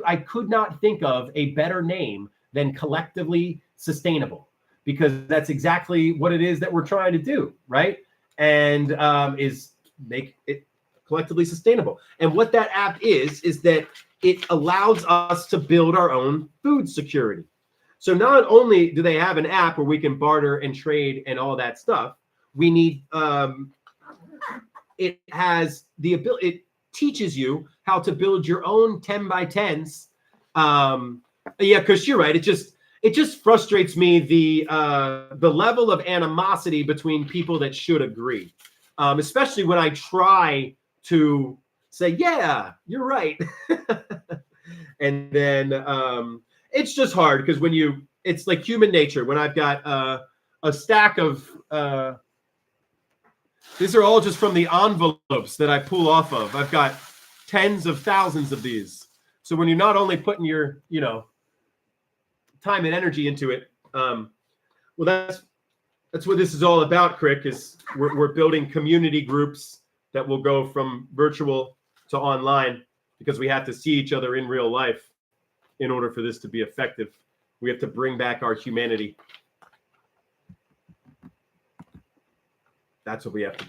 I could not think of a better name than Collectively Sustainable, because that's exactly what it is that we're trying to do, right? And is make it collectively sustainable. And what that app is that it allows us to build our own food security. So not only do they have an app where we can barter and trade and all that stuff, we need it has the ability, it teaches you how to build your own 10 by 10s. Yeah, because you're right. It just frustrates me, the level of animosity between people that should agree, especially when I try to say, yeah, you're right. And then it's just hard because it's like human nature. When I've got a stack of these are all just from the envelopes that I pull off of. I've got tens of thousands of these. So when you're not only putting your, time and energy into it, well, that's what this is all about, Crick, is we're building community groups that will go from virtual to online, because we have to see each other in real life in order for this to be effective. We have to bring back our humanity. That's what we have to do.